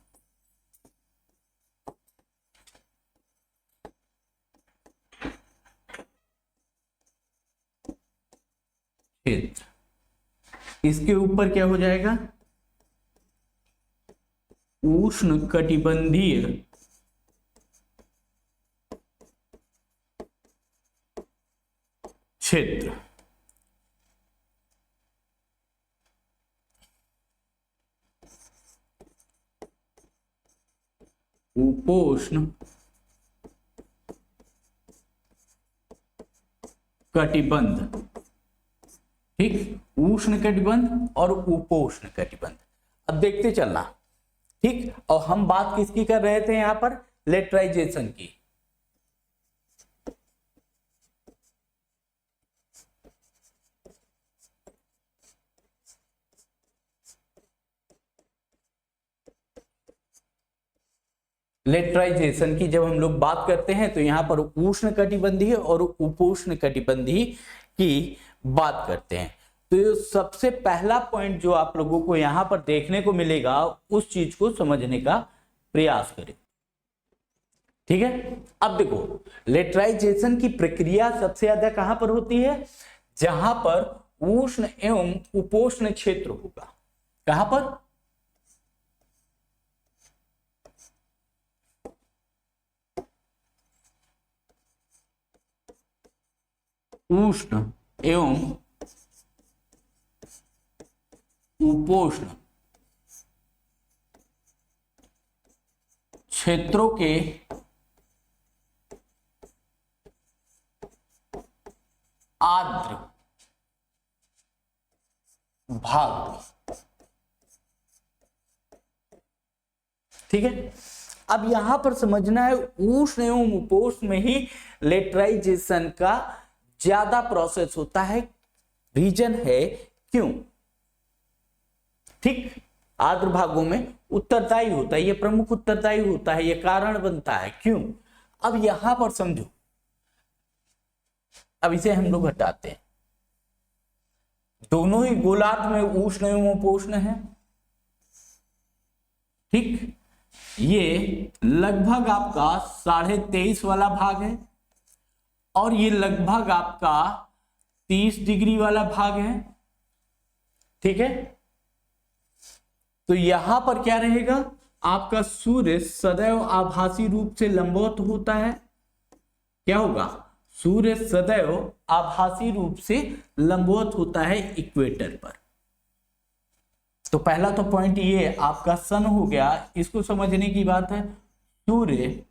क्षेत्र। इसके ऊपर क्या हो जाएगा, उष्ण कटिबंधीय क्षेत्र। उपोष्ण कटिबंध, ठीक, उष्ण कटिबंध और उपोष्ण कटिबंध। अब देखते चलना, ठीक। और हम बात किसकी कर रहे थे यहां पर, लेटराइजेशन की। लेटराइजेशन की जब हम लोग बात करते हैं तो यहां पर उष्ण कटिबंधीय और उपोष्ण कटिबंधीय की बात करते हैं। तो सबसे पहला पॉइंट जो आप लोगों को यहां पर देखने को मिलेगा, उस चीज को समझने का प्रयास करें, ठीक है। अब देखो, लेटराइजेशन की प्रक्रिया सबसे ज्यादा कहां पर होती है, जहां पर उष्ण एवं उपोष्ण क्षेत्र होगा। कहां पर, उष्ण एवं उपोष्ण क्षेत्रों के आर्द्र भाग, ठीक है। अब यहां पर समझना है, उष्ण एवं उपोष्ण में ही लेटराइजेशन का ज्यादा प्रोसेस होता है। रीजन है क्यों, ठीक। आर्द्र भागों में उत्तरदायी होता है, ये प्रमुख उत्तरदायी होता है, ये कारण बनता है, क्यों। अब यहां पर समझो, अब इसे हम लोग हटाते हैं। दोनों ही गोलार्ध में उष्ण एवं उपोष्ण है, ठीक। ये लगभग आपका 23.5 वाला भाग है और ये लगभग आपका 30 डिग्री वाला भाग है, ठीक है। तो यहां पर क्या रहेगा, आपका सूर्य सदैव आभासी रूप से लंबवत होता है। क्या होगा, सूर्य सदैव आभासी रूप से लंबवत होता है इक्वेटर पर। तो पहला तो पॉइंट ये आपका सन हो गया, इसको समझने की बात है। सूर्य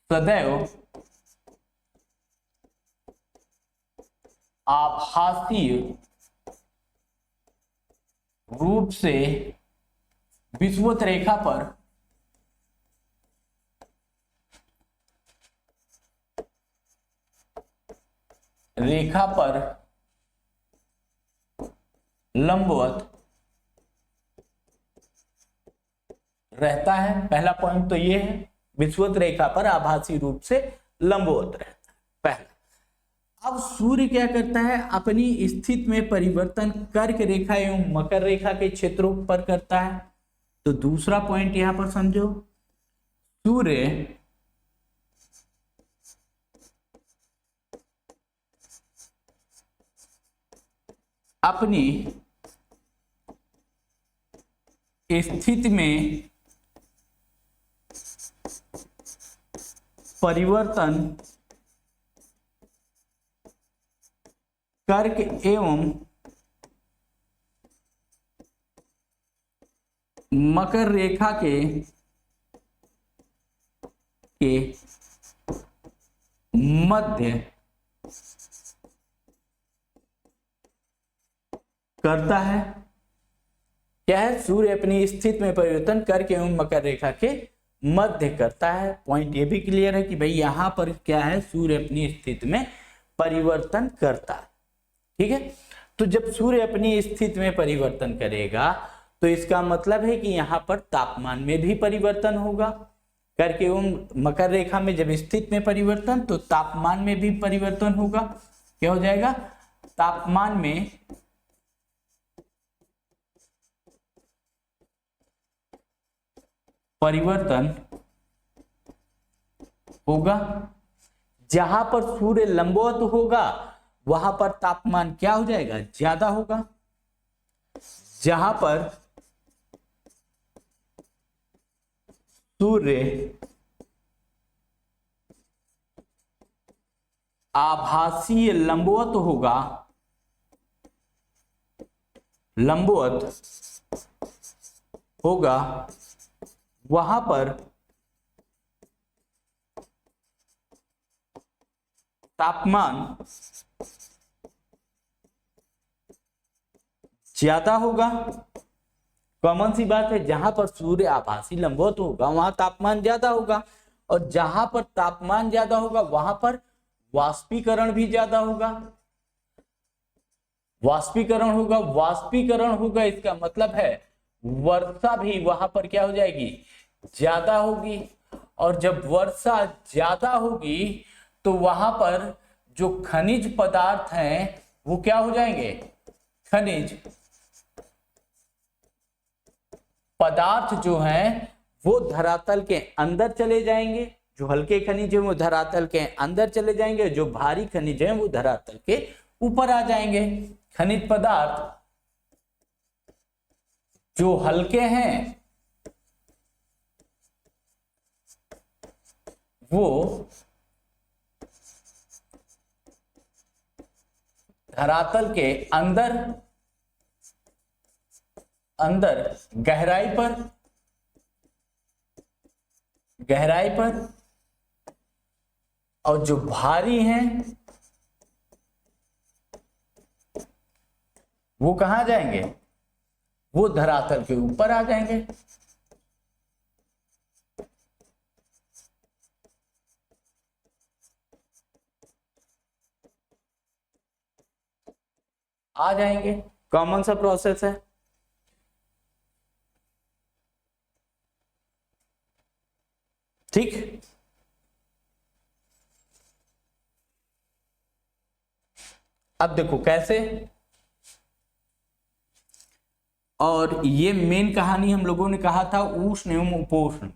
सदैव आभासीय रूप से विषुवत रेखा पर लंबवत रहता है। पहला पॉइंट तो ये है, विषुवत रेखा पर आभासी रूप से लंबवत रहता है, पहला। अब सूर्य क्या करता है, अपनी स्थिति में परिवर्तन कर्क रेखा एवं मकर रेखा के क्षेत्रों पर करता है। तो दूसरा पॉइंट यहां पर समझो, सूर्य अपनी स्थिति में परिवर्तन कर्क एवं मकर रेखा के मध्य करता है। क्या है, सूर्य अपनी स्थिति में परिवर्तन कर्क एवं मकर रेखा के मध्य करता है। पॉइंट ये भी क्लियर है कि भाई यहां पर क्या है, सूर्य अपनी स्थिति में परिवर्तन करता है, ठीक है। तो जब सूर्य अपनी स्थिति में परिवर्तन करेगा तो इसका मतलब है कि यहां पर तापमान में भी परिवर्तन होगा। कर्क एवं मकर रेखा में जब स्थिति में परिवर्तन, तो तापमान में भी परिवर्तन होगा। क्या हो जाएगा, तापमान में परिवर्तन होगा। जहां पर सूर्य लंबवत होगा वहां पर तापमान क्या हो जाएगा, ज्यादा होगा। जहां पर सूर्य आभासीय लंबवत होगा, लंबवत होगा, वहां पर तापमान ज्यादा होगा। कॉमन सी बात है, जहां पर सूर्य आभासी लंबवत होगा वहां तापमान ज्यादा होगा, और जहां पर तापमान ज्यादा होगा वहां पर वाष्पीकरण भी ज्यादा होगा। वाष्पीकरण होगा इसका मतलब है वर्षा भी वहां पर क्या हो जाएगी, ज्यादा होगी। और जब वर्षा ज्यादा होगी तो वहां पर जो खनिज पदार्थ हैं वो क्या हो जाएंगे, खनिज पदार्थ जो हैं वो धरातल के अंदर चले जाएंगे। जो हल्के खनिज है वो धरातल के अंदर चले जाएंगे, जो भारी खनिज है वो धरातल के ऊपर आ जाएंगे। खनिज पदार्थ जो हल्के हैं वो धरातल के अंदर गहराई पर और जो भारी हैं वो कहां जाएंगे, वो धरातल के ऊपर आ जाएंगे। कॉमन सा प्रोसेस है। ठीक, अब देखो कैसे। और ये मेन कहानी हम लोगों ने कहा था उष्ण एवं उपोष्ण।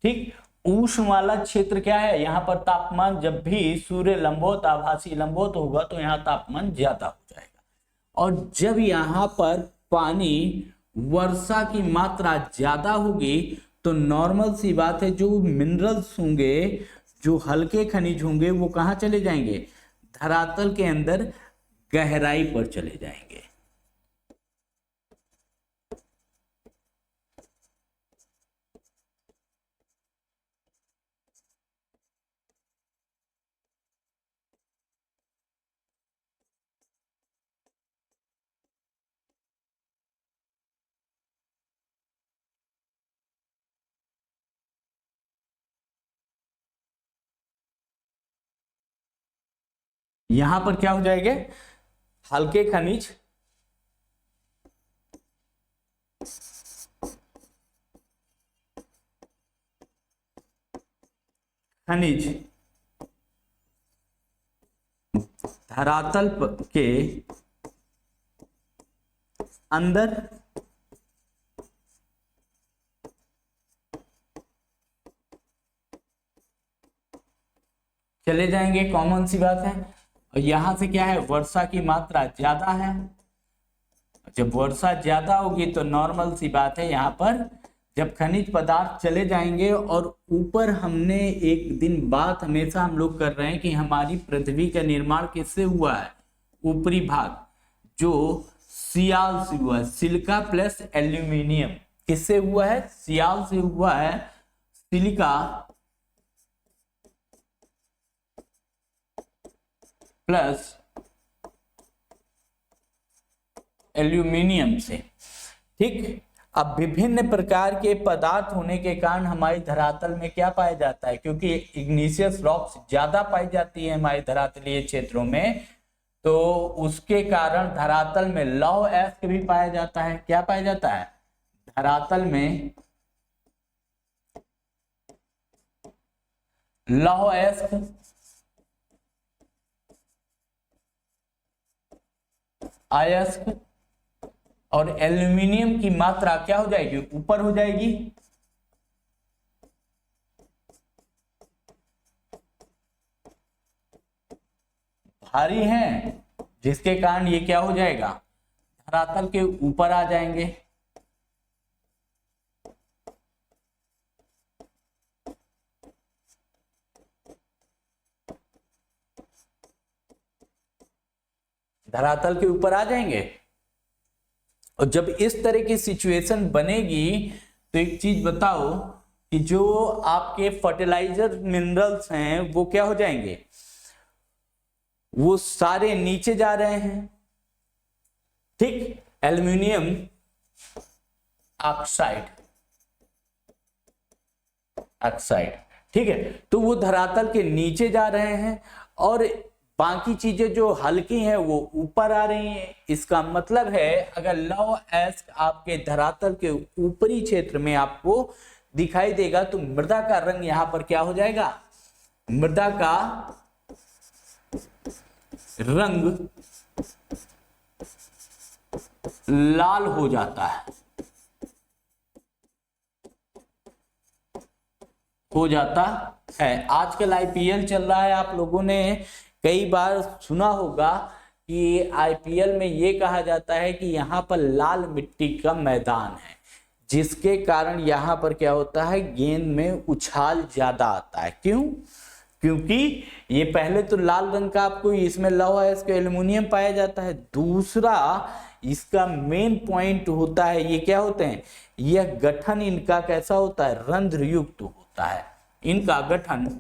ठीक, उष्ण वाला क्षेत्र क्या है, यहां पर तापमान जब भी सूर्य लंबवत आभासी लंबवत होगा तो यहां तापमान ज्यादा हो जाएगा। और जब यहां पर पानी वर्षा की मात्रा ज्यादा होगी तो नॉर्मल सी बात है जो मिनरल्स होंगे, जो हल्के खनिज होंगे वो कहां चले जाएंगे, धरातल के अंदर गहराई पर चले जाएंगे। यहां पर क्या हो जाएंगे, हल्के खनिज धरातल के अंदर चले जाएंगे। कॉमन सी बात है। और यहां से क्या है, वर्षा की मात्रा ज्यादा है। जब वर्षा ज्यादा होगी तो नॉर्मल सी बात है यहाँ पर जब खनिज पदार्थ चले जाएंगे। और ऊपर हमने एक दिन बात हमेशा हम लोग कर रहे हैं कि हमारी पृथ्वी का निर्माण किससे हुआ है, ऊपरी भाग जो सियाल से हुआ है, सिलिका प्लस एल्यूमिनियम। किससे हुआ है, सियाल से हुआ है, सिलिका प्लस एल्यूमिनियम से। ठीक, अब विभिन्न प्रकार के पदार्थ होने के कारण हमारी धरातल में क्या पाया जाता है, क्योंकि इग्निशियस रॉक्स ज्यादा पाई जाती है हमारे धरातलीय क्षेत्रों में, तो उसके कारण धरातल में लौह अयस्क भी पाया जाता है। क्या पाया जाता है, धरातल में लौह अयस्क अयस्क और एल्यूमिनियम की मात्रा क्या हो जाएगी, ऊपर हो जाएगी। भारी हैं, जिसके कारण ये क्या हो जाएगा, धरातल के ऊपर आ जाएंगे। धरातल के ऊपर आ जाएंगे। और जब इस तरह की सिचुएशन बनेगी तो एक चीज बताओ कि जो आपके फर्टिलाइजर मिनरल्स हैं वो क्या हो जाएंगे, वो सारे नीचे जा रहे हैं। ठीक, एल्युमिनियम ऑक्साइड, ठीक है, तो वो धरातल के नीचे जा रहे हैं और बाकी चीजें जो हल्की हैं वो ऊपर आ रही हैं। इसका मतलब है अगर लौह अयस्क आपके धरातल के ऊपरी क्षेत्र में आपको दिखाई देगा तो मृदा का रंग यहां पर क्या हो जाएगा, मृदा का रंग लाल हो जाता है, आजकल आईपीएल चल रहा है, आप लोगों ने कई बार सुना होगा कि आईपीएल में ये कहा जाता है कि यहाँ पर लाल मिट्टी का मैदान है, जिसके कारण यहाँ पर क्या होता है, गेंद में उछाल ज्यादा आता है। क्यों? क्योंकि ये पहले तो लाल रंग का आपको इसमें लौह अयस्क एल्युमिनियम पाया जाता है, दूसरा इसका मेन पॉइंट होता है, ये क्या होते हैं, यह गठन इनका कैसा होता है, रंध्र युक्त होता है। इनका गठन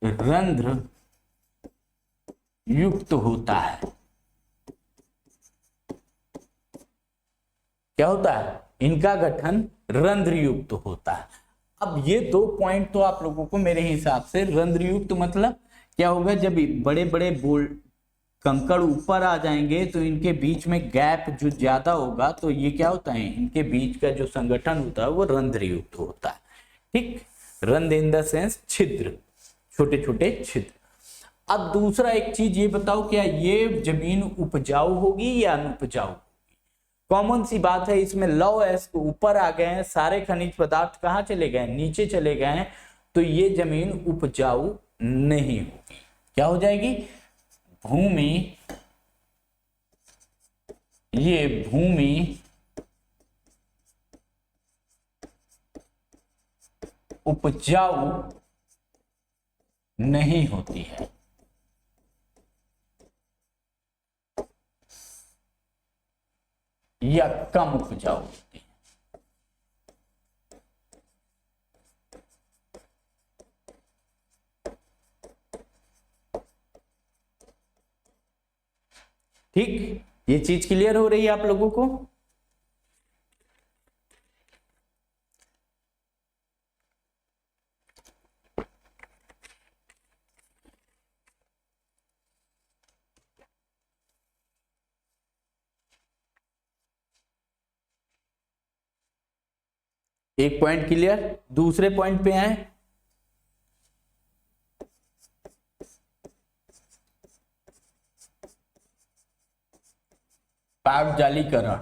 रंध्र युक्त होता है। क्या होता है, इनका गठन रंध्र युक्त होता है। अब ये दो पॉइंट तो आप लोगों को मेरे हिसाब से, रंध्र युक्त मतलब क्या होगा, जब बड़े बड़े कंकड़ ऊपर आ जाएंगे तो इनके बीच में गैप जो ज्यादा होगा तो ये क्या होता है, इनके बीच का जो संगठन होता है वो रंध्र युक्त होता है। ठीक, रंध्र इन द सेंस छिद्र, छोटे छोटे छिद्र। अब दूसरा एक चीज ये बताओ, क्या ये जमीन उपजाऊ होगी या अनुपजाऊ? कॉमन सी बात है, इसमें लौह अयस्क ऊपर आ गए हैं, सारे खनिज पदार्थ कहाँ चले गए, नीचे चले गए हैं, तो ये जमीन उपजाऊ नहीं होगी। क्या हो जाएगी, भूमि उपजाऊ नहीं होती है। या कम उपजाऊ होती है। ठीक, ये चीज क्लियर हो रही है आप लोगों को? एक पॉइंट क्लियर, दूसरे पॉइंट पे आए। पाइप जालीकरण,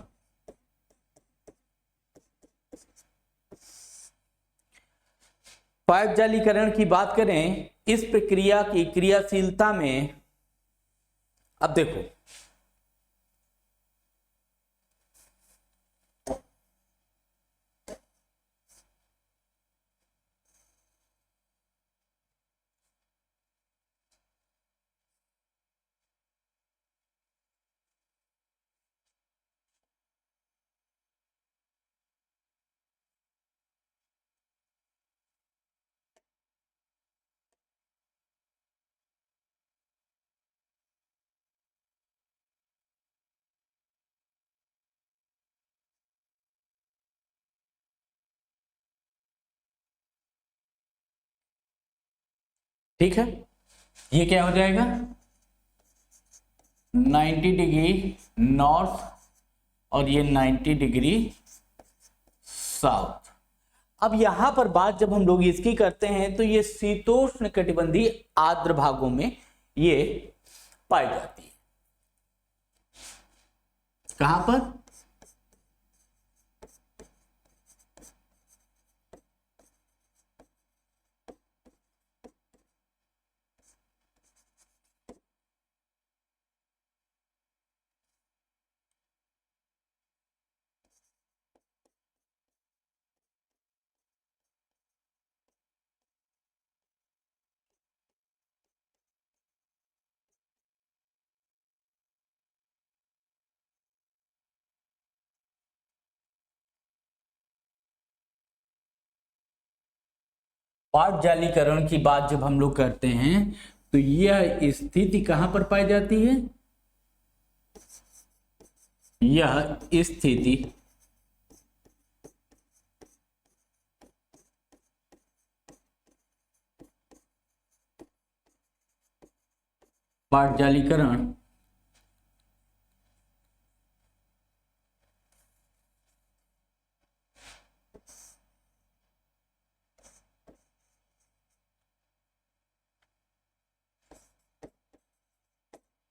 पाइप जालीकरण की बात करें, इस प्रक्रिया की क्रियाशीलता में, अब देखो ठीक है, ये क्या हो जाएगा, 90 डिग्री नॉर्थ और ये 90 डिग्री साउथ। अब यहां पर बात जब हम लोग इसकी करते हैं तो ये शीतोष्ण कटिबंधीय आर्द्र भागों में ये पाई जाती है। कहां पर, पाट जालीकरण की बात जब हम लोग करते हैं तो यह स्थिति कहां पर पाई जाती है? यह स्थिति पाट जालीकरण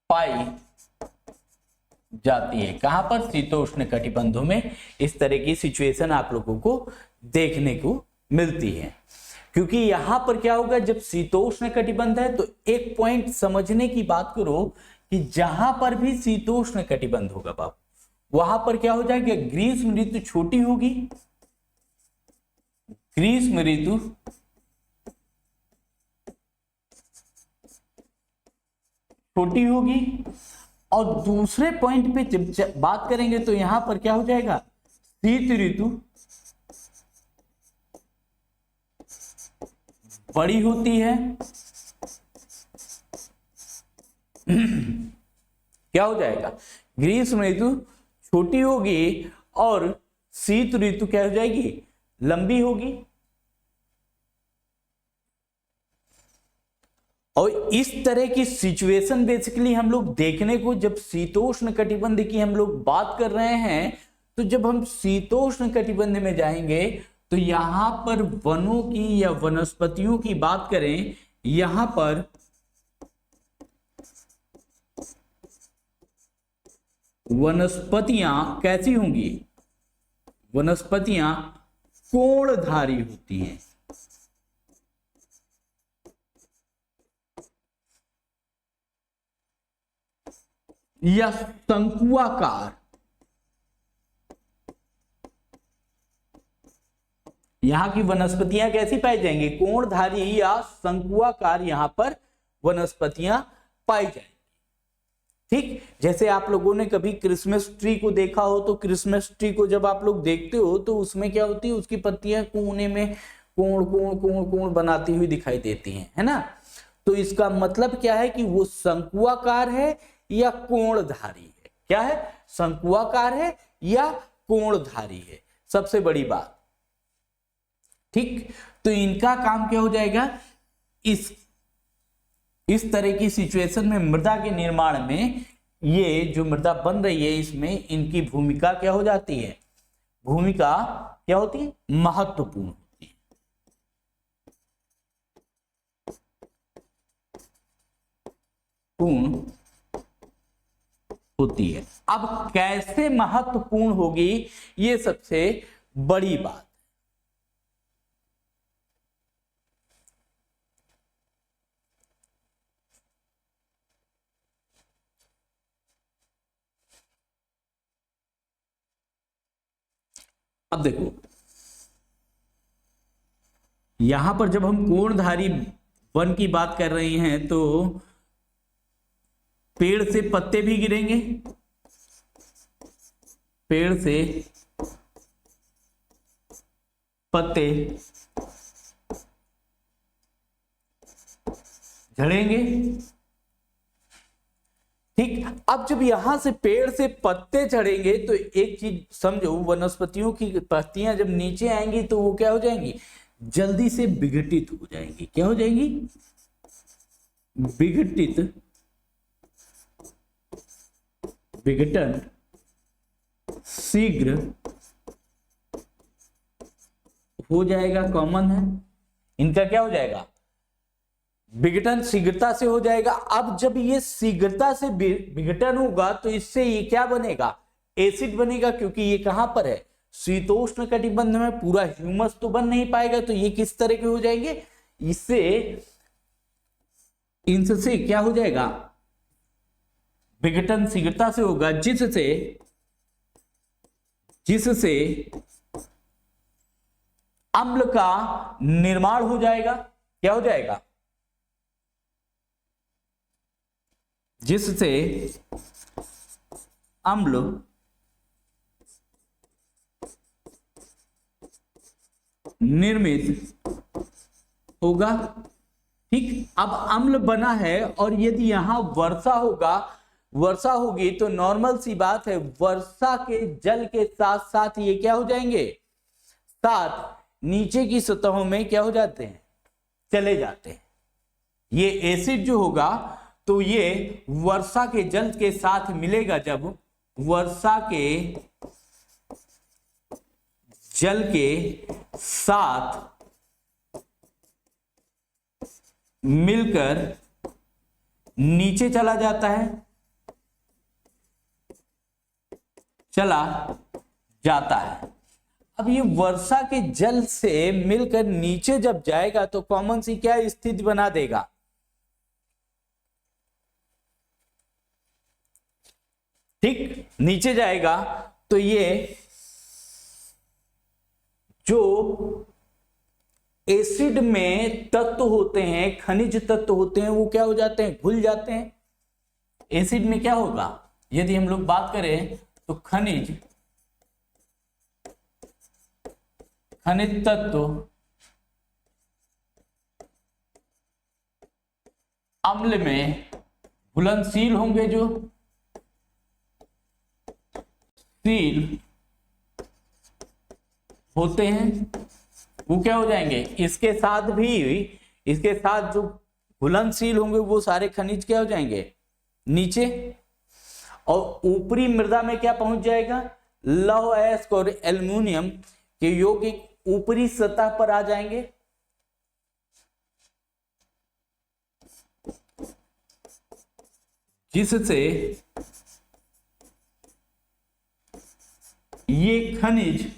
पाई जाती है। कहां पर? शीतोष्ण कटिबंधों में इस तरह की सिचुएशन आप लोगों को देखने को मिलती है। क्योंकि यहां पर क्या होगा, जब शीतोष्ण कटिबंध है तो एक पॉइंट समझने की बात करो कि जहां पर भी शीतोष्ण कटिबंध होगा बाबू, वहां पर क्या हो जाएगा, ग्रीष्म ऋतु छोटी होगी, ग्रीष्म ऋतु छोटी होगी, और दूसरे पॉइंट पे जब बात करेंगे तो यहां पर क्या हो जाएगा, शीत ऋतु बड़ी होती है। क्या हो जाएगा, ग्रीष्म ऋतु छोटी होगी और शीत ऋतु क्या हो जाएगी, लंबी होगी। और इस तरह की सिचुएशन बेसिकली हम लोग देखने को, जब शीतोष्ण कटिबंध की हम लोग बात कर रहे हैं, तो जब हम शीतोष्ण कटिबंध में जाएंगे तो यहां पर वनों की या वनस्पतियों की बात करें, यहां पर वनस्पतियां कैसी होंगी, वनस्पतियां कोणधारी होती हैं। या शंकुआकार, यहां की वनस्पतियां कैसी पाई जाएंगी, कोणधारी या शंकुआकार यहां पर वनस्पतियां पाई जाएंगी। ठीक, जैसे आप लोगों ने कभी क्रिसमस ट्री को देखा हो, तो क्रिसमस ट्री को जब आप लोग देखते हो तो उसमें क्या होती है, उसकी पत्तियां कोने में कोण कोण कोण कोण बनाती हुई दिखाई देती हैं, है ना। तो इसका मतलब क्या है कि वो शंकुआकार है या कोणधारी है। क्या है, शंकुआकार है या कोणधारी है, सबसे बड़ी बात। ठीक, तो इनका काम क्या हो जाएगा, इस तरह की सिचुएशन में मृदा के निर्माण में, ये जो मृदा बन रही है इसमें इनकी भूमिका क्या हो जाती है, भूमिका क्या होती है, महत्वपूर्ण होती है। पूर्ण होती है। अब कैसे महत्वपूर्ण होगी, ये सबसे बड़ी बात। अब देखो, यहां पर जब हम कोणधारी वन की बात कर रहे हैं तो पेड़ से पत्ते भी गिरेंगे, पेड़ से पत्ते झड़ेंगे। ठीक, अब जब यहां से पेड़ से पत्ते झड़ेंगे तो एक चीज समझो, वनस्पतियों की पत्तियां जब नीचे आएंगी तो वो क्या हो जाएंगी, जल्दी से विघटित हो जाएंगी। क्या हो जाएंगी, विघटित, विघटन शीघ्र हो जाएगा, कॉमन है। इनका क्या हो जाएगा, विघटन शीघ्रता से हो जाएगा। अब जब ये शीघ्रता से विघटन होगा तो इससे ये क्या बनेगा, एसिड बनेगा, क्योंकि ये कहां पर है, शीतोष्ण कटिबंध में। पूरा ह्यूमस तो बन नहीं पाएगा, तो ये किस तरह के हो जाएंगे, इससे इनसे क्या हो जाएगा, विघटन शीघ्रता से होगा, जिससे अम्ल का निर्माण हो जाएगा। क्या हो जाएगा, जिससे अम्ल निर्मित होगा। ठीक, अब अम्ल बना है और यदि यहां वर्षा होगा, वर्षा होगी तो नॉर्मल सी बात है, वर्षा के जल के साथ साथ ये क्या हो जाएंगे, साथ नीचे की सतहों में क्या हो जाते हैं, चले जाते हैं। ये एसिड जो होगा तो ये वर्षा के जल के साथ मिलेगा, जब वर्षा के जल के साथ मिलकर नीचे चला जाता है, चला जाता है। अब ये वर्षा के जल से मिलकर नीचे जब जाएगा तो कॉमन सी क्या स्थिति बना देगा, ठीक, नीचे जाएगा तो ये जो एसिड में तत्व होते हैं, खनिज तत्व होते हैं, वो क्या हो जाते हैं, घुल जाते हैं। एसिड में क्या होगा, यदि हम लोग बात करें तो खनिज तत्व अम्ल में घुलनशील होंगे, जो शील होते हैं वो क्या हो जाएंगे, इसके साथ भी, इसके साथ जो घुलनशील होंगे वो सारे खनिज क्या हो जाएंगे नीचे, और ऊपरी मृदा में क्या पहुंच जाएगा, लौह अयस्क और एल्युमिनियम के यौगिक ऊपरी सतह पर आ जाएंगे। जिससे ये खनिज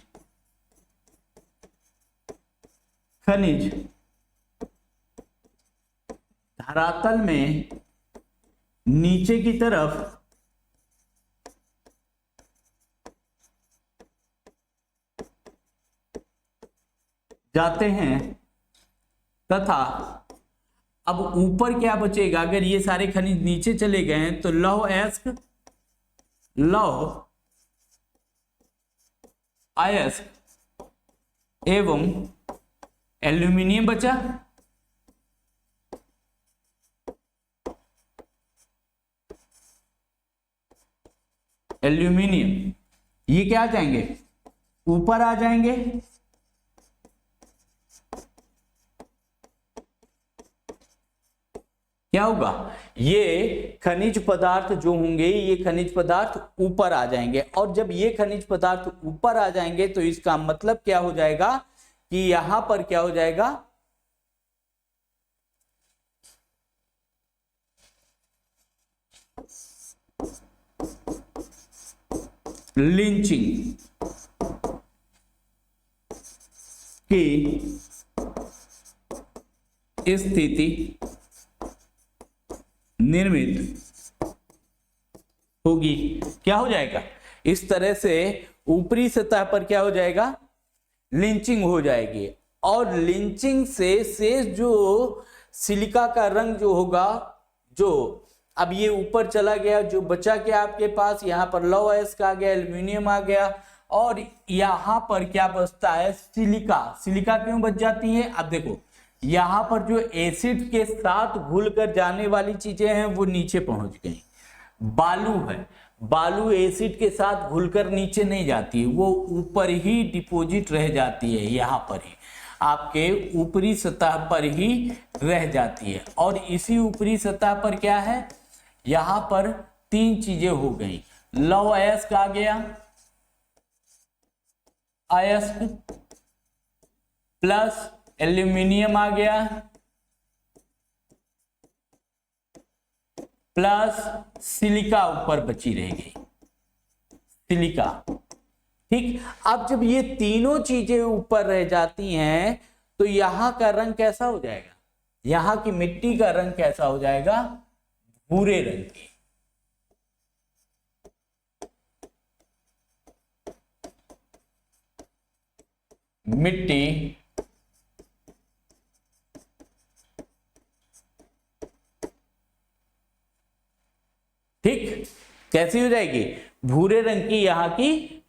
धरातल में नीचे की तरफ जाते हैं, तथा अब ऊपर क्या बचेगा, अगर ये सारे खनिज नीचे चले गए हैं तो लौह अयस्क एवं एल्यूमिनियम बचा। एल्यूमिनियम ये क्या आ जाएंगे, ऊपर आ जाएंगे। क्या होगा, ये खनिज पदार्थ जो होंगे, ये खनिज पदार्थ ऊपर आ जाएंगे, और जब ये खनिज पदार्थ ऊपर आ जाएंगे तो इसका मतलब क्या हो जाएगा कि यहां पर क्या हो जाएगा, लिंचिंग की स्थिति निर्मित होगी। क्या हो जाएगा, इस तरह से ऊपरी सतह पर क्या हो जाएगा, लिंचिंग हो जाएगी, और लिंचिंग से शेष जो सिलिका का रंग जो होगा, जो अब ये ऊपर चला गया, जो बचा क्या आपके पास, यहाँ पर लौह अयस्क आ गया, एल्यूमिनियम आ गया, और यहाँ पर क्या बचता है, सिलिका। सिलिका क्यों बच जाती है, अब देखो यहां पर जो एसिड के साथ घुलकर जाने वाली चीजें हैं वो नीचे पहुंच गई। बालू है, बालू एसिड के साथ घुलकर नीचे नहीं जाती, वो ऊपर ही डिपॉजिट रह जाती है, यहां पर ही आपके ऊपरी सतह पर ही रह जाती है। और इसी ऊपरी सतह पर क्या है, यहां पर तीन चीजें हो गई, लौह अयस्क आ गया, अयस्क प्लस एल्यूमिनियम आ गया, प्लस सिलिका ऊपर बची रह गई, सिलिका। ठीक, अब जब ये तीनों चीजें ऊपर रह जाती हैं तो यहां का रंग कैसा हो जाएगा, यहां की मिट्टी का रंग कैसा हो जाएगा, भूरे रंग की। मिट्टी ठीक कैसी हो जाएगी, भूरे रंग की यहाँ की।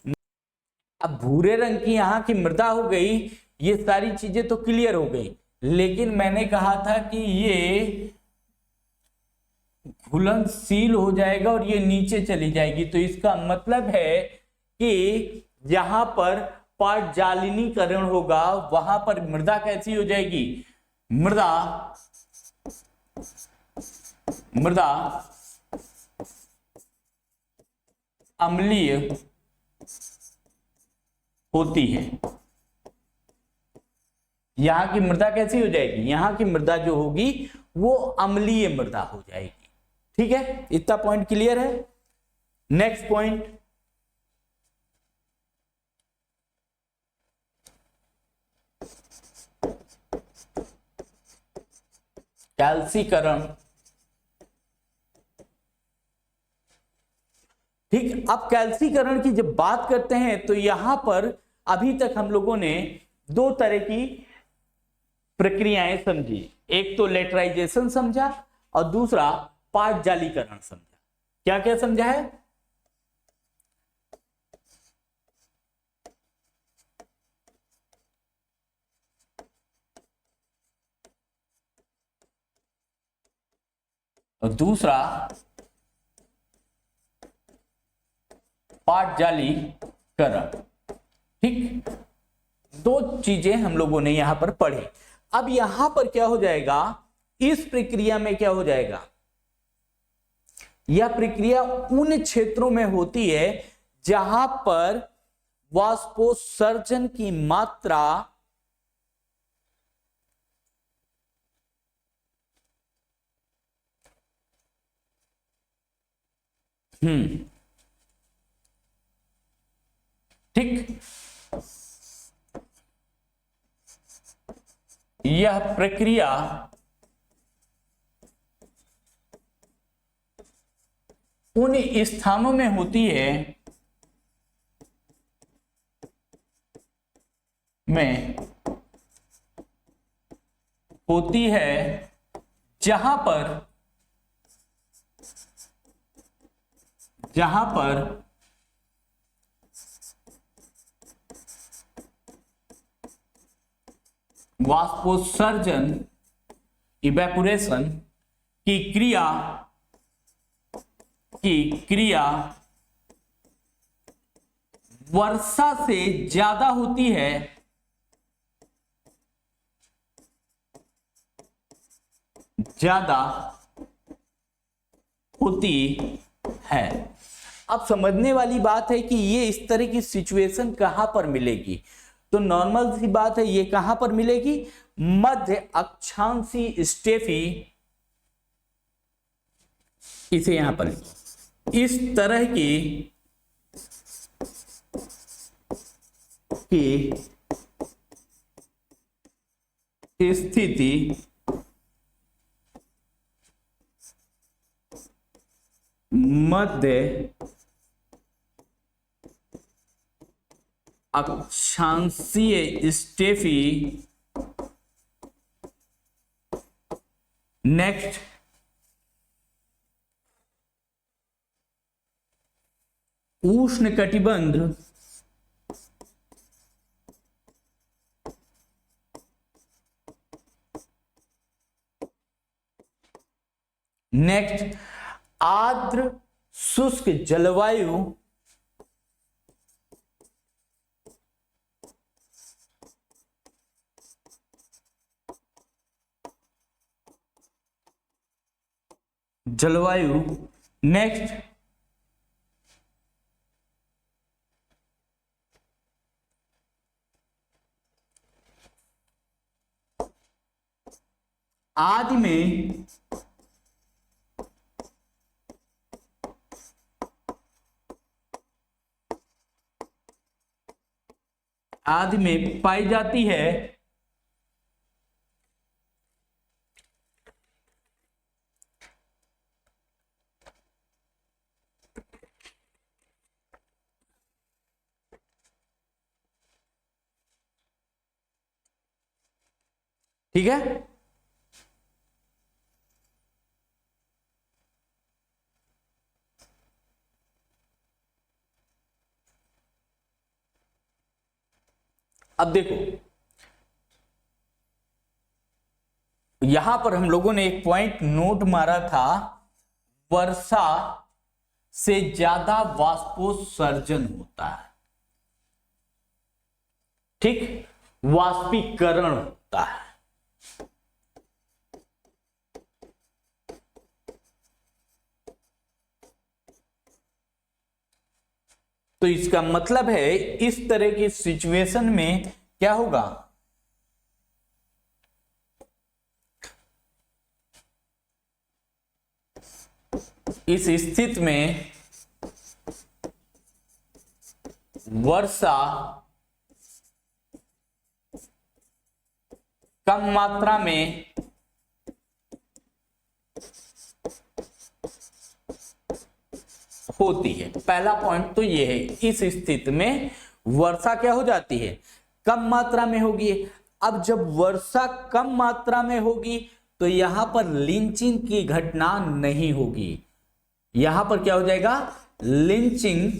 अब भूरे रंग की यहाँ की मृदा हो गई, ये सारी चीजें तो क्लियर हो गई। लेकिन मैंने कहा था कि ये घुलनशील हो जाएगा और ये नीचे चली जाएगी, तो इसका मतलब है कि यहां पर पाठजालिनीकरण होगा, वहां पर मृदा कैसी हो जाएगी, मृदा मृदा अम्लीय होती है। यहां की मृदा कैसी हो जाएगी, यहां की मृदा जो होगी वो अम्लीय मृदा हो जाएगी। ठीक है, इतना पॉइंट क्लियर है। नेक्स्ट पॉइंट, कैल्सीकरण। ठीक, अब कैल्सीकरण की जब बात करते हैं तो यहां पर अभी तक हम लोगों ने दो तरह की प्रक्रियाएं समझी, एक तो लेटराइजेशन समझा और दूसरा पाठजालीकरण समझा। क्या क्या समझा है, और दूसरा पाठजालीकरण। ठीक, दो चीजें हम लोगों ने यहां पर पढ़ी। अब यहां पर क्या हो जाएगा, इस प्रक्रिया में क्या हो जाएगा, यह प्रक्रिया उन क्षेत्रों में होती है जहां पर वाष्पोत्सर्जन की मात्रा ठीक, यह प्रक्रिया उन स्थानों में होती है में होती है जहां पर वाष्पोत्सर्जन इवेपोरेशन की क्रिया वर्षा से ज्यादा होती है, अब समझने वाली बात है कि ये इस तरह की सिचुएशन कहां पर मिलेगी। तो नॉर्मल सी बात है, ये कहां पर मिलेगी, मध्य अक्षांशीय स्टेफी, इसे यहां पर इस तरह की स्थिति मध्य अक्षांशीय स्टेफी, नेक्स्ट उष्णकटिबंध, नेक्स्ट आर्द्र शुष्क जलवायु, नेक्स्ट आदि में पाई जाती है ठीक है। अब देखो, यहां पर हम लोगों ने एक पॉइंट नोट मारा था, वर्षा से ज्यादा वाष्पोत्सर्जन होता है, ठीक, वाष्पीकरण होता है। तो इसका मतलब है इस तरह की सिचुएशन में क्या होगा, इस स्थिति में वर्षा कम मात्रा में होती है। पहला पॉइंट तो ये है, इस स्थिति में वर्षा क्या हो जाती है, कम मात्रा में होगी। अब जब वर्षा कम मात्रा में होगी तो यहां पर लिंचिंग की घटना नहीं होगी। यहां पर क्या हो जाएगा, लिंचिंग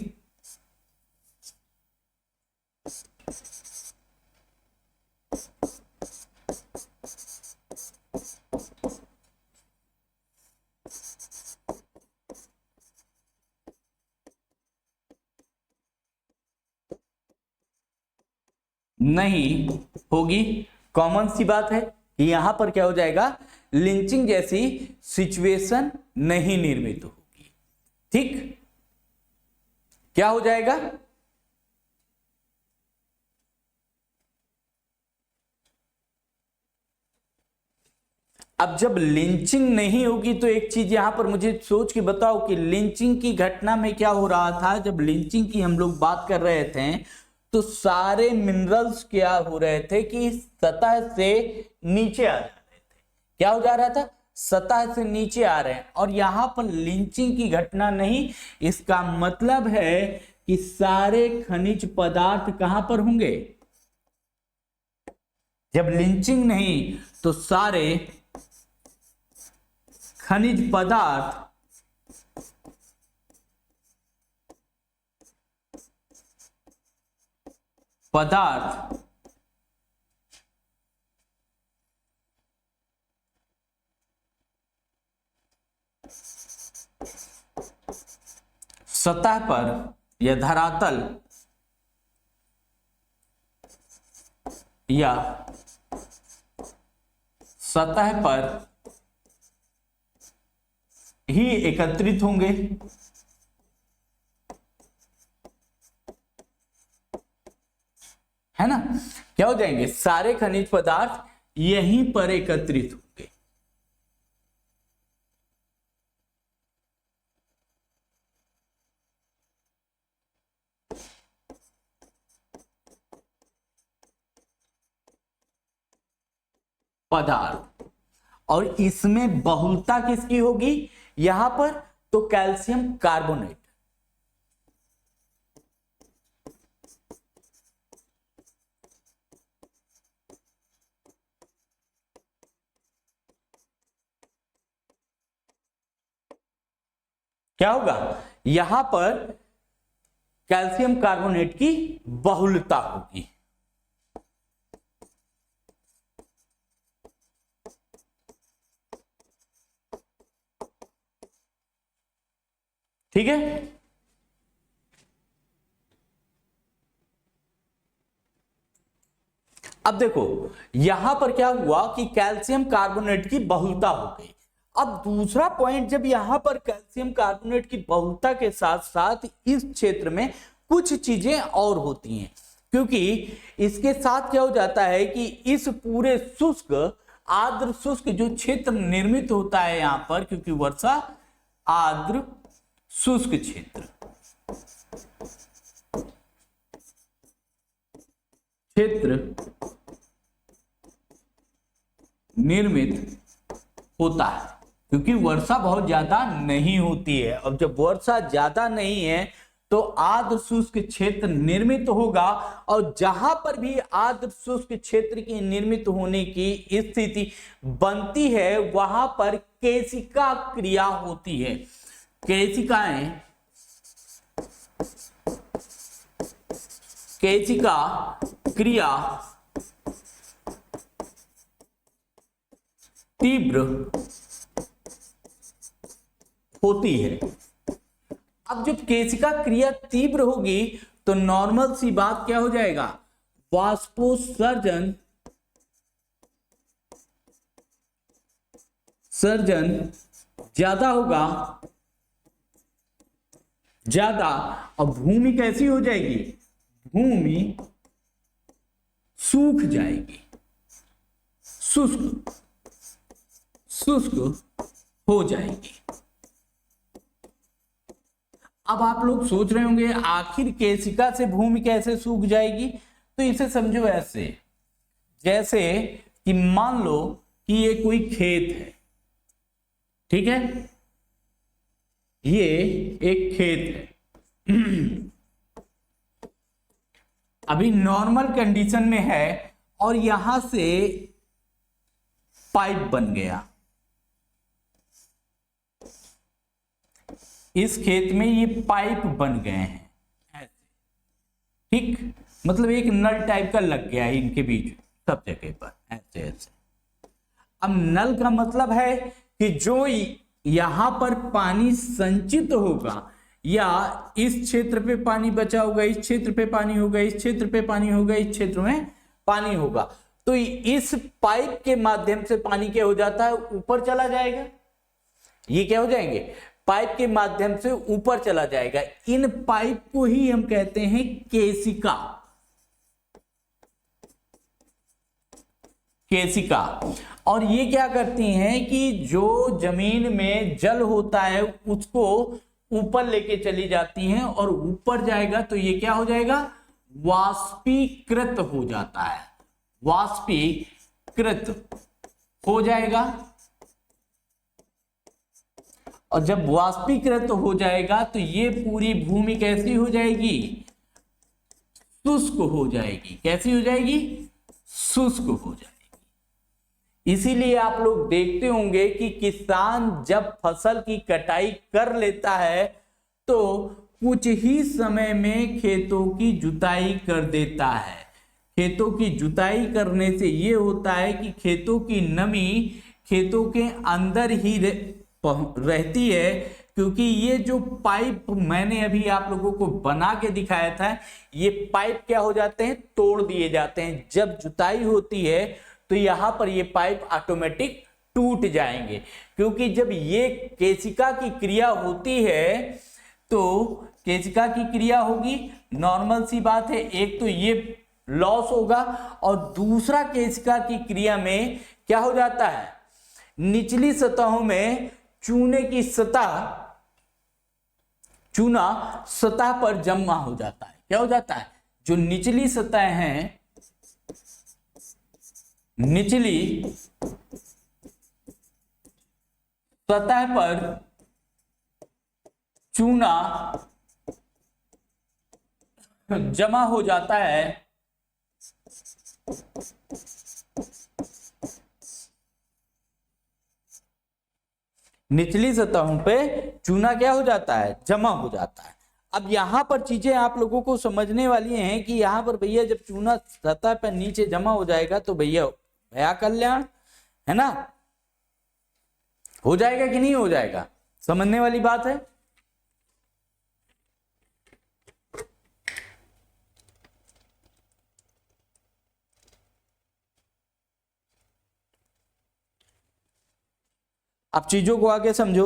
नहीं होगी। कॉमन सी बात है कि यहां पर क्या हो जाएगा, लिंचिंग जैसी सिचुएशन नहीं निर्मित होगी। ठीक, क्या हो जाएगा, अब जब लिंचिंग नहीं होगी तो एक चीज यहां पर मुझे सोच के बताओ कि लिंचिंग की घटना में क्या हो रहा था। जब लिंचिंग की हम लोग बात कर रहे थे तो सारे मिनरल्स क्या हो रहे थे कि सतह से नीचे आ रहे थे। क्या हो जा रहा था, सतह से नीचे आ रहे हैं, और यहां पर लिंचिंग की घटना नहीं। इसका मतलब है कि सारे खनिज पदार्थ कहां पर होंगे, जब लिंचिंग नहीं तो सारे खनिज पदार्थ सतह पर या धरातल या सतह पर ही एकत्रित होंगे। है ना, क्या हो जाएंगे, सारे खनिज पदार्थ यहीं पर एकत्रित होंगे। पदार्थ, और इसमें बहुलता किसकी होगी यहां पर, तो कैल्शियम कार्बोनेट। क्या होगा, यहां पर कैल्शियम कार्बोनेट की बहुलता होगी। ठीक है, अब देखो यहां पर क्या हुआ कि कैल्शियम कार्बोनेट की बहुलता हो गई। अब दूसरा पॉइंट, जब यहां पर कैल्शियम कार्बोनेट की बहुलता के साथ साथ इस क्षेत्र में कुछ चीजें और होती हैं, क्योंकि इसके साथ क्या हो जाता है कि इस पूरे शुष्क आर्द्र शुष्क जो क्षेत्र निर्मित होता है यहां पर, क्योंकि वर्षा आर्द्र शुष्क क्षेत्र निर्मित होता है, क्योंकि वर्षा बहुत ज्यादा नहीं होती है। अब जब वर्षा ज्यादा नहीं है तो आर्द्र शुष्क क्षेत्र निर्मित होगा, और जहां पर भी आर्द्र शुष्क क्षेत्र की निर्मित होने की स्थिति बनती है वहां पर केशिका क्रिया होती है। केशिका क्रिया तीव्र होती है। अब जब केशिका क्रिया तीव्र होगी तो नॉर्मल सी बात क्या हो जाएगा, वाष्पोत्सर्जन ज्यादा होगा, ज्यादा, और भूमि कैसी हो जाएगी, भूमि सूख जाएगी, शुष्क हो जाएगी। अब आप लोग सोच रहे होंगे आखिर केशिका से भूमि कैसे सूख जाएगी, तो इसे समझो ऐसे, जैसे कि मान लो कि ये कोई खेत है, ठीक है, ये एक खेत है, अभी नॉर्मल कंडीशन में है और यहां से पाइप बन गया, इस खेत में ये पाइप बन गए हैं ऐसे, ठीक, मतलब एक नल टाइप का लग गया है इनके बीच सब जगह पर ऐसे ऐसे। अब नल का मतलब है कि जो यहां पर पानी संचित होगा, या इस क्षेत्र पे पानी बचा होगा, इस क्षेत्र पे पानी होगा, इस क्षेत्र पे पानी होगा, इस क्षेत्र में पानी होगा, तो इस पाइप के माध्यम से पानी क्या हो जाता है, ऊपर चला जाएगा, ये क्या हो जाएंगे, पाइप के माध्यम से ऊपर चला जाएगा। इन पाइप को ही हम कहते हैं केशिका, केशिका। और ये क्या करती हैं कि जो जमीन में जल होता है उसको ऊपर लेके चली जाती हैं, और ऊपर जाएगा तो ये क्या हो जाएगा, वाष्पीकृत हो जाता है, वाष्पीकृत हो जाएगा। और जब वाष्पीकृत हो जाएगा तो ये पूरी भूमि कैसी हो जाएगी, शुष्क हो जाएगी, कैसी हो जाएगी, शुष्क हो जाएगी। इसीलिए आप लोग देखते होंगे कि किसान जब फसल की कटाई कर लेता है तो कुछ ही समय में खेतों की जुताई कर देता है। खेतों की जुताई करने से ये होता है कि खेतों की नमी खेतों के अंदर ही रहती है, क्योंकि ये जो पाइप मैंने अभी आप लोगों को बना के दिखाया था, ये पाइप क्या हो जाते हैं, तोड़ दिए जाते हैं। जब जुताई होती है तो यहां पर ये पाइप ऑटोमेटिक टूट जाएंगे, क्योंकि जब ये केशिका की क्रिया होती है तो केशिका की क्रिया होगी, नॉर्मल सी बात है, एक तो ये लॉस होगा, और दूसरा केशिका की क्रिया में क्या हो जाता है, निचली सतहों में चूने की सतह, चूना सतह पर जमा हो जाता है। क्या हो जाता है, जो निचली सतह हैं, निचली सतह पर चूना जमा हो जाता है, निचली सतहों पे चूना क्या हो जाता है, जमा हो जाता है। अब यहां पर चीजें आप लोगों को समझने वाली हैं कि यहां पर भैया जब चूना सतह पर नीचे जमा हो जाएगा तो भैया भया कल्याण है ना, हो जाएगा कि नहीं हो जाएगा, समझने वाली बात है। अब चीजों को आगे समझो।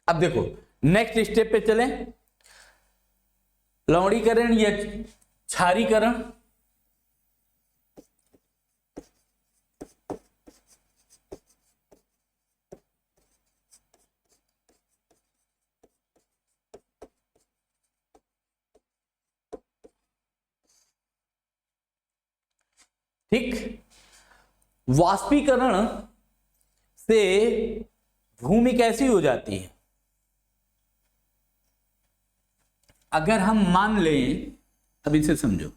अब देखो नेक्स्ट स्टेप पे चलें, लवणीकरण या क्षारीकरण। ठीक, वाष्पीकरण से भूमि कैसी हो जाती है, अगर हम मान लें, अब इसे समझो,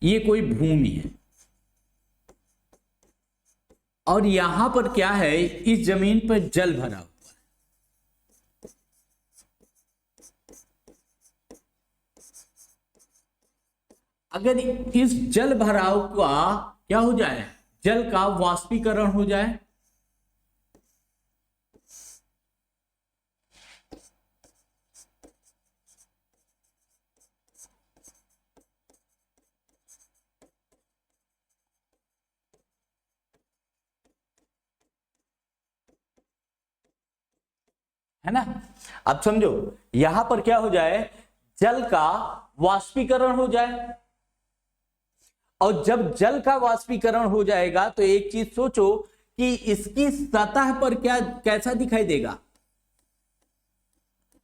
ये कोई भूमि है और यहां पर क्या है, इस जमीन पर जल भरा हुआ है, अगर इस जल भराव का क्या हो जाए, जल का वाष्पीकरण हो जाए, है ना। अब समझो यहां पर क्या हो जाए, जल का वाष्पीकरण हो जाए, और जब जल का वाष्पीकरण हो जाएगा तो एक चीज सोचो कि इसकी सतह पर क्या कैसा दिखाई देगा।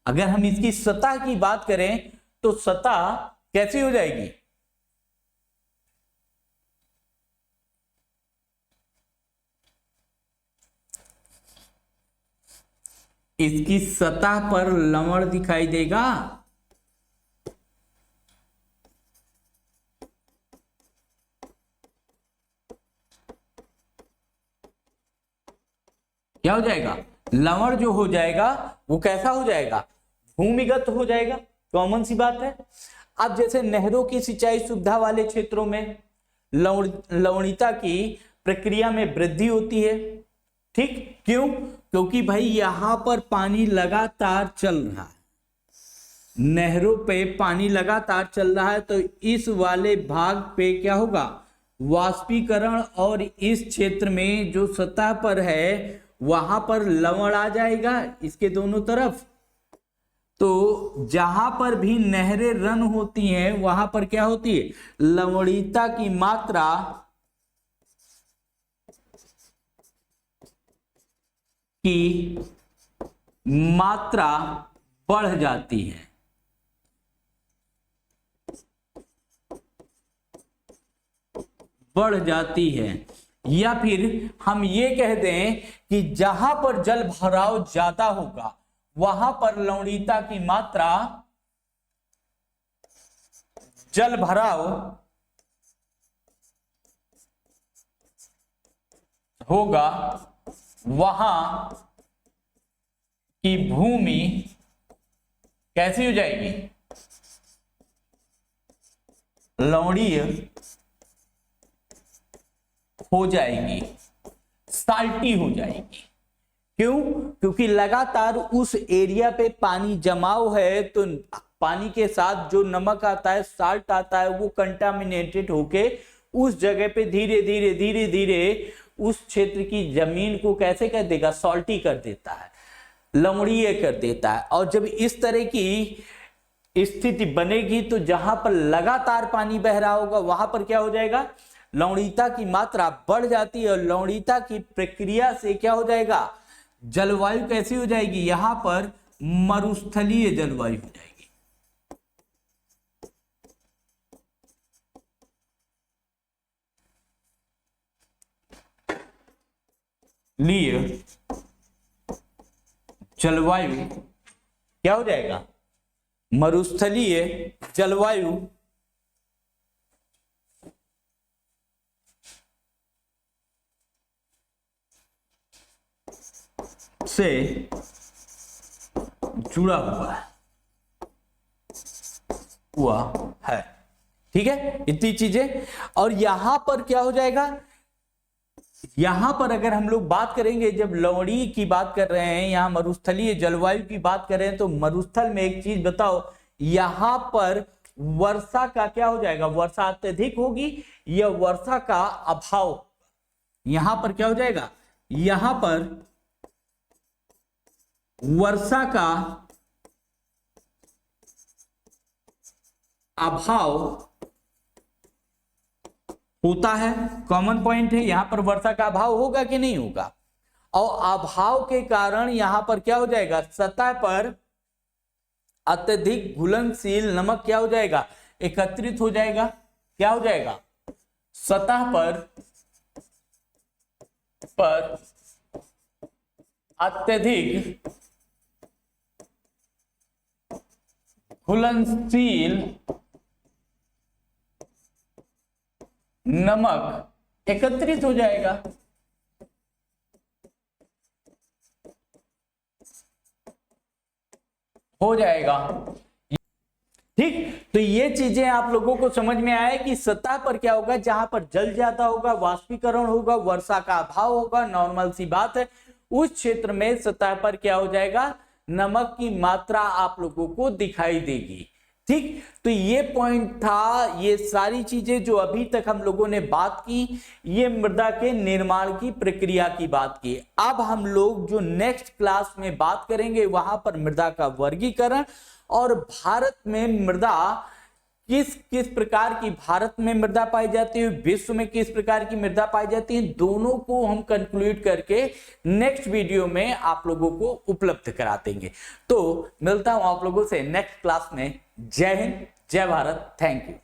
अगर हम इसकी सतह की बात करें तो सतह कैसी हो जाएगी, इसकी सतह पर लवण दिखाई देगा। क्या हो जाएगा, लवण जो हो जाएगा वो कैसा हो जाएगा, भूमिगत हो जाएगा। कॉमन सी बात है। अब जैसे नहरों की सिंचाई सुविधा वाले क्षेत्रों में लवणीयता की प्रक्रिया में वृद्धि होती है। ठीक, क्यों, क्योंकि भाई यहां पर पानी लगातार चल रहा है, नहरों पे पानी लगातार चल रहा है, तो इस वाले भाग पे क्या होगा, वाष्पीकरण, और इस क्षेत्र में जो सतह पर है वहां पर लवण आ जाएगा इसके दोनों तरफ। तो जहां पर भी नहरें रन होती हैं वहां पर क्या होती है, लवणीयता की मात्रा बढ़ जाती है। बढ़ जाती है, या फिर हम ये कह दें कि जहां पर जल भराव ज्यादा होगा वहां पर लवणीयता की मात्रा, जल भराव होगा वहां की भूमि कैसी हो जाएगी, लवणीय हो जाएगी, साल्टी हो जाएगी। क्यों, क्योंकि लगातार उस एरिया पे पानी जमाव है, तो पानी के साथ जो नमक आता है, साल्ट आता है, वो कंटामिनेटेड होके उस जगह पे धीरे धीरे धीरे धीरे उस क्षेत्र की जमीन को कैसे कर देगा, सॉल्टी कर देता है, लवणीय कर देता है। और जब इस तरह की स्थिति बनेगी तो जहां पर लगातार पानी बह रहा होगा वहां पर क्या हो जाएगा, लवणीयता की मात्रा बढ़ जाती है, और लवणीयता की प्रक्रिया से क्या हो जाएगा, जलवायु कैसी हो जाएगी, यहां पर मरुस्थलीय जलवायु हो जाएगी। लिए जलवायु क्या हो जाएगा, मरुस्थलीय जलवायु से जुड़ा हुआ है। ठीक है, इतनी चीजें। और यहां पर क्या हो जाएगा, यहां पर अगर हम लोग बात करेंगे, जब लवणीय की बात कर रहे हैं, यहां मरुस्थलीय जलवायु की बात कर रहे हैं, तो मरुस्थल में एक चीज बताओ, यहां पर वर्षा का क्या हो जाएगा, वर्षा अत्यधिक होगी या वर्षा का अभाव, यहां पर क्या हो जाएगा, यहां पर वर्षा का अभाव होता है। कॉमन पॉइंट है, यहां पर वर्षा का अभाव होगा कि नहीं होगा, और अभाव के कारण यहां पर क्या हो जाएगा, सतह पर अत्यधिक घुलनशील नमक क्या हो जाएगा, एकत्रित हो जाएगा। क्या हो जाएगा, सतह पर अत्यधिक घुलनशील नमक एकत्रित हो जाएगा। हो जाएगा, ठीक। तो ये चीजें आप लोगों को समझ में आए कि सतह पर क्या होगा, जहां पर जल ज्यादा होगा, वाष्पीकरण होगा, वर्षा का अभाव होगा, नॉर्मल सी बात है, उस क्षेत्र में सतह पर क्या हो जाएगा, नमक की मात्रा आप लोगों को दिखाई देगी। ठीक, तो ये पॉइंट था, ये सारी चीजें जो अभी तक हम लोगों ने बात की, ये मृदा के निर्माण की प्रक्रिया की बात की। अब हम लोग जो नेक्स्ट क्लास में बात करेंगे वहां पर मृदा का वर्गीकरण और भारत में मृदा किस किस प्रकार की भारत में मृदा पाई जाती है, विश्व में किस प्रकार की मृदा पाई जाती है, दोनों को हम कंक्लूड करके नेक्स्ट वीडियो में आप लोगों को उपलब्ध करा देंगे। तो मिलता हूं आप लोगों से नेक्स्ट क्लास में। जय हिंद, जय भारत, थैंक यू।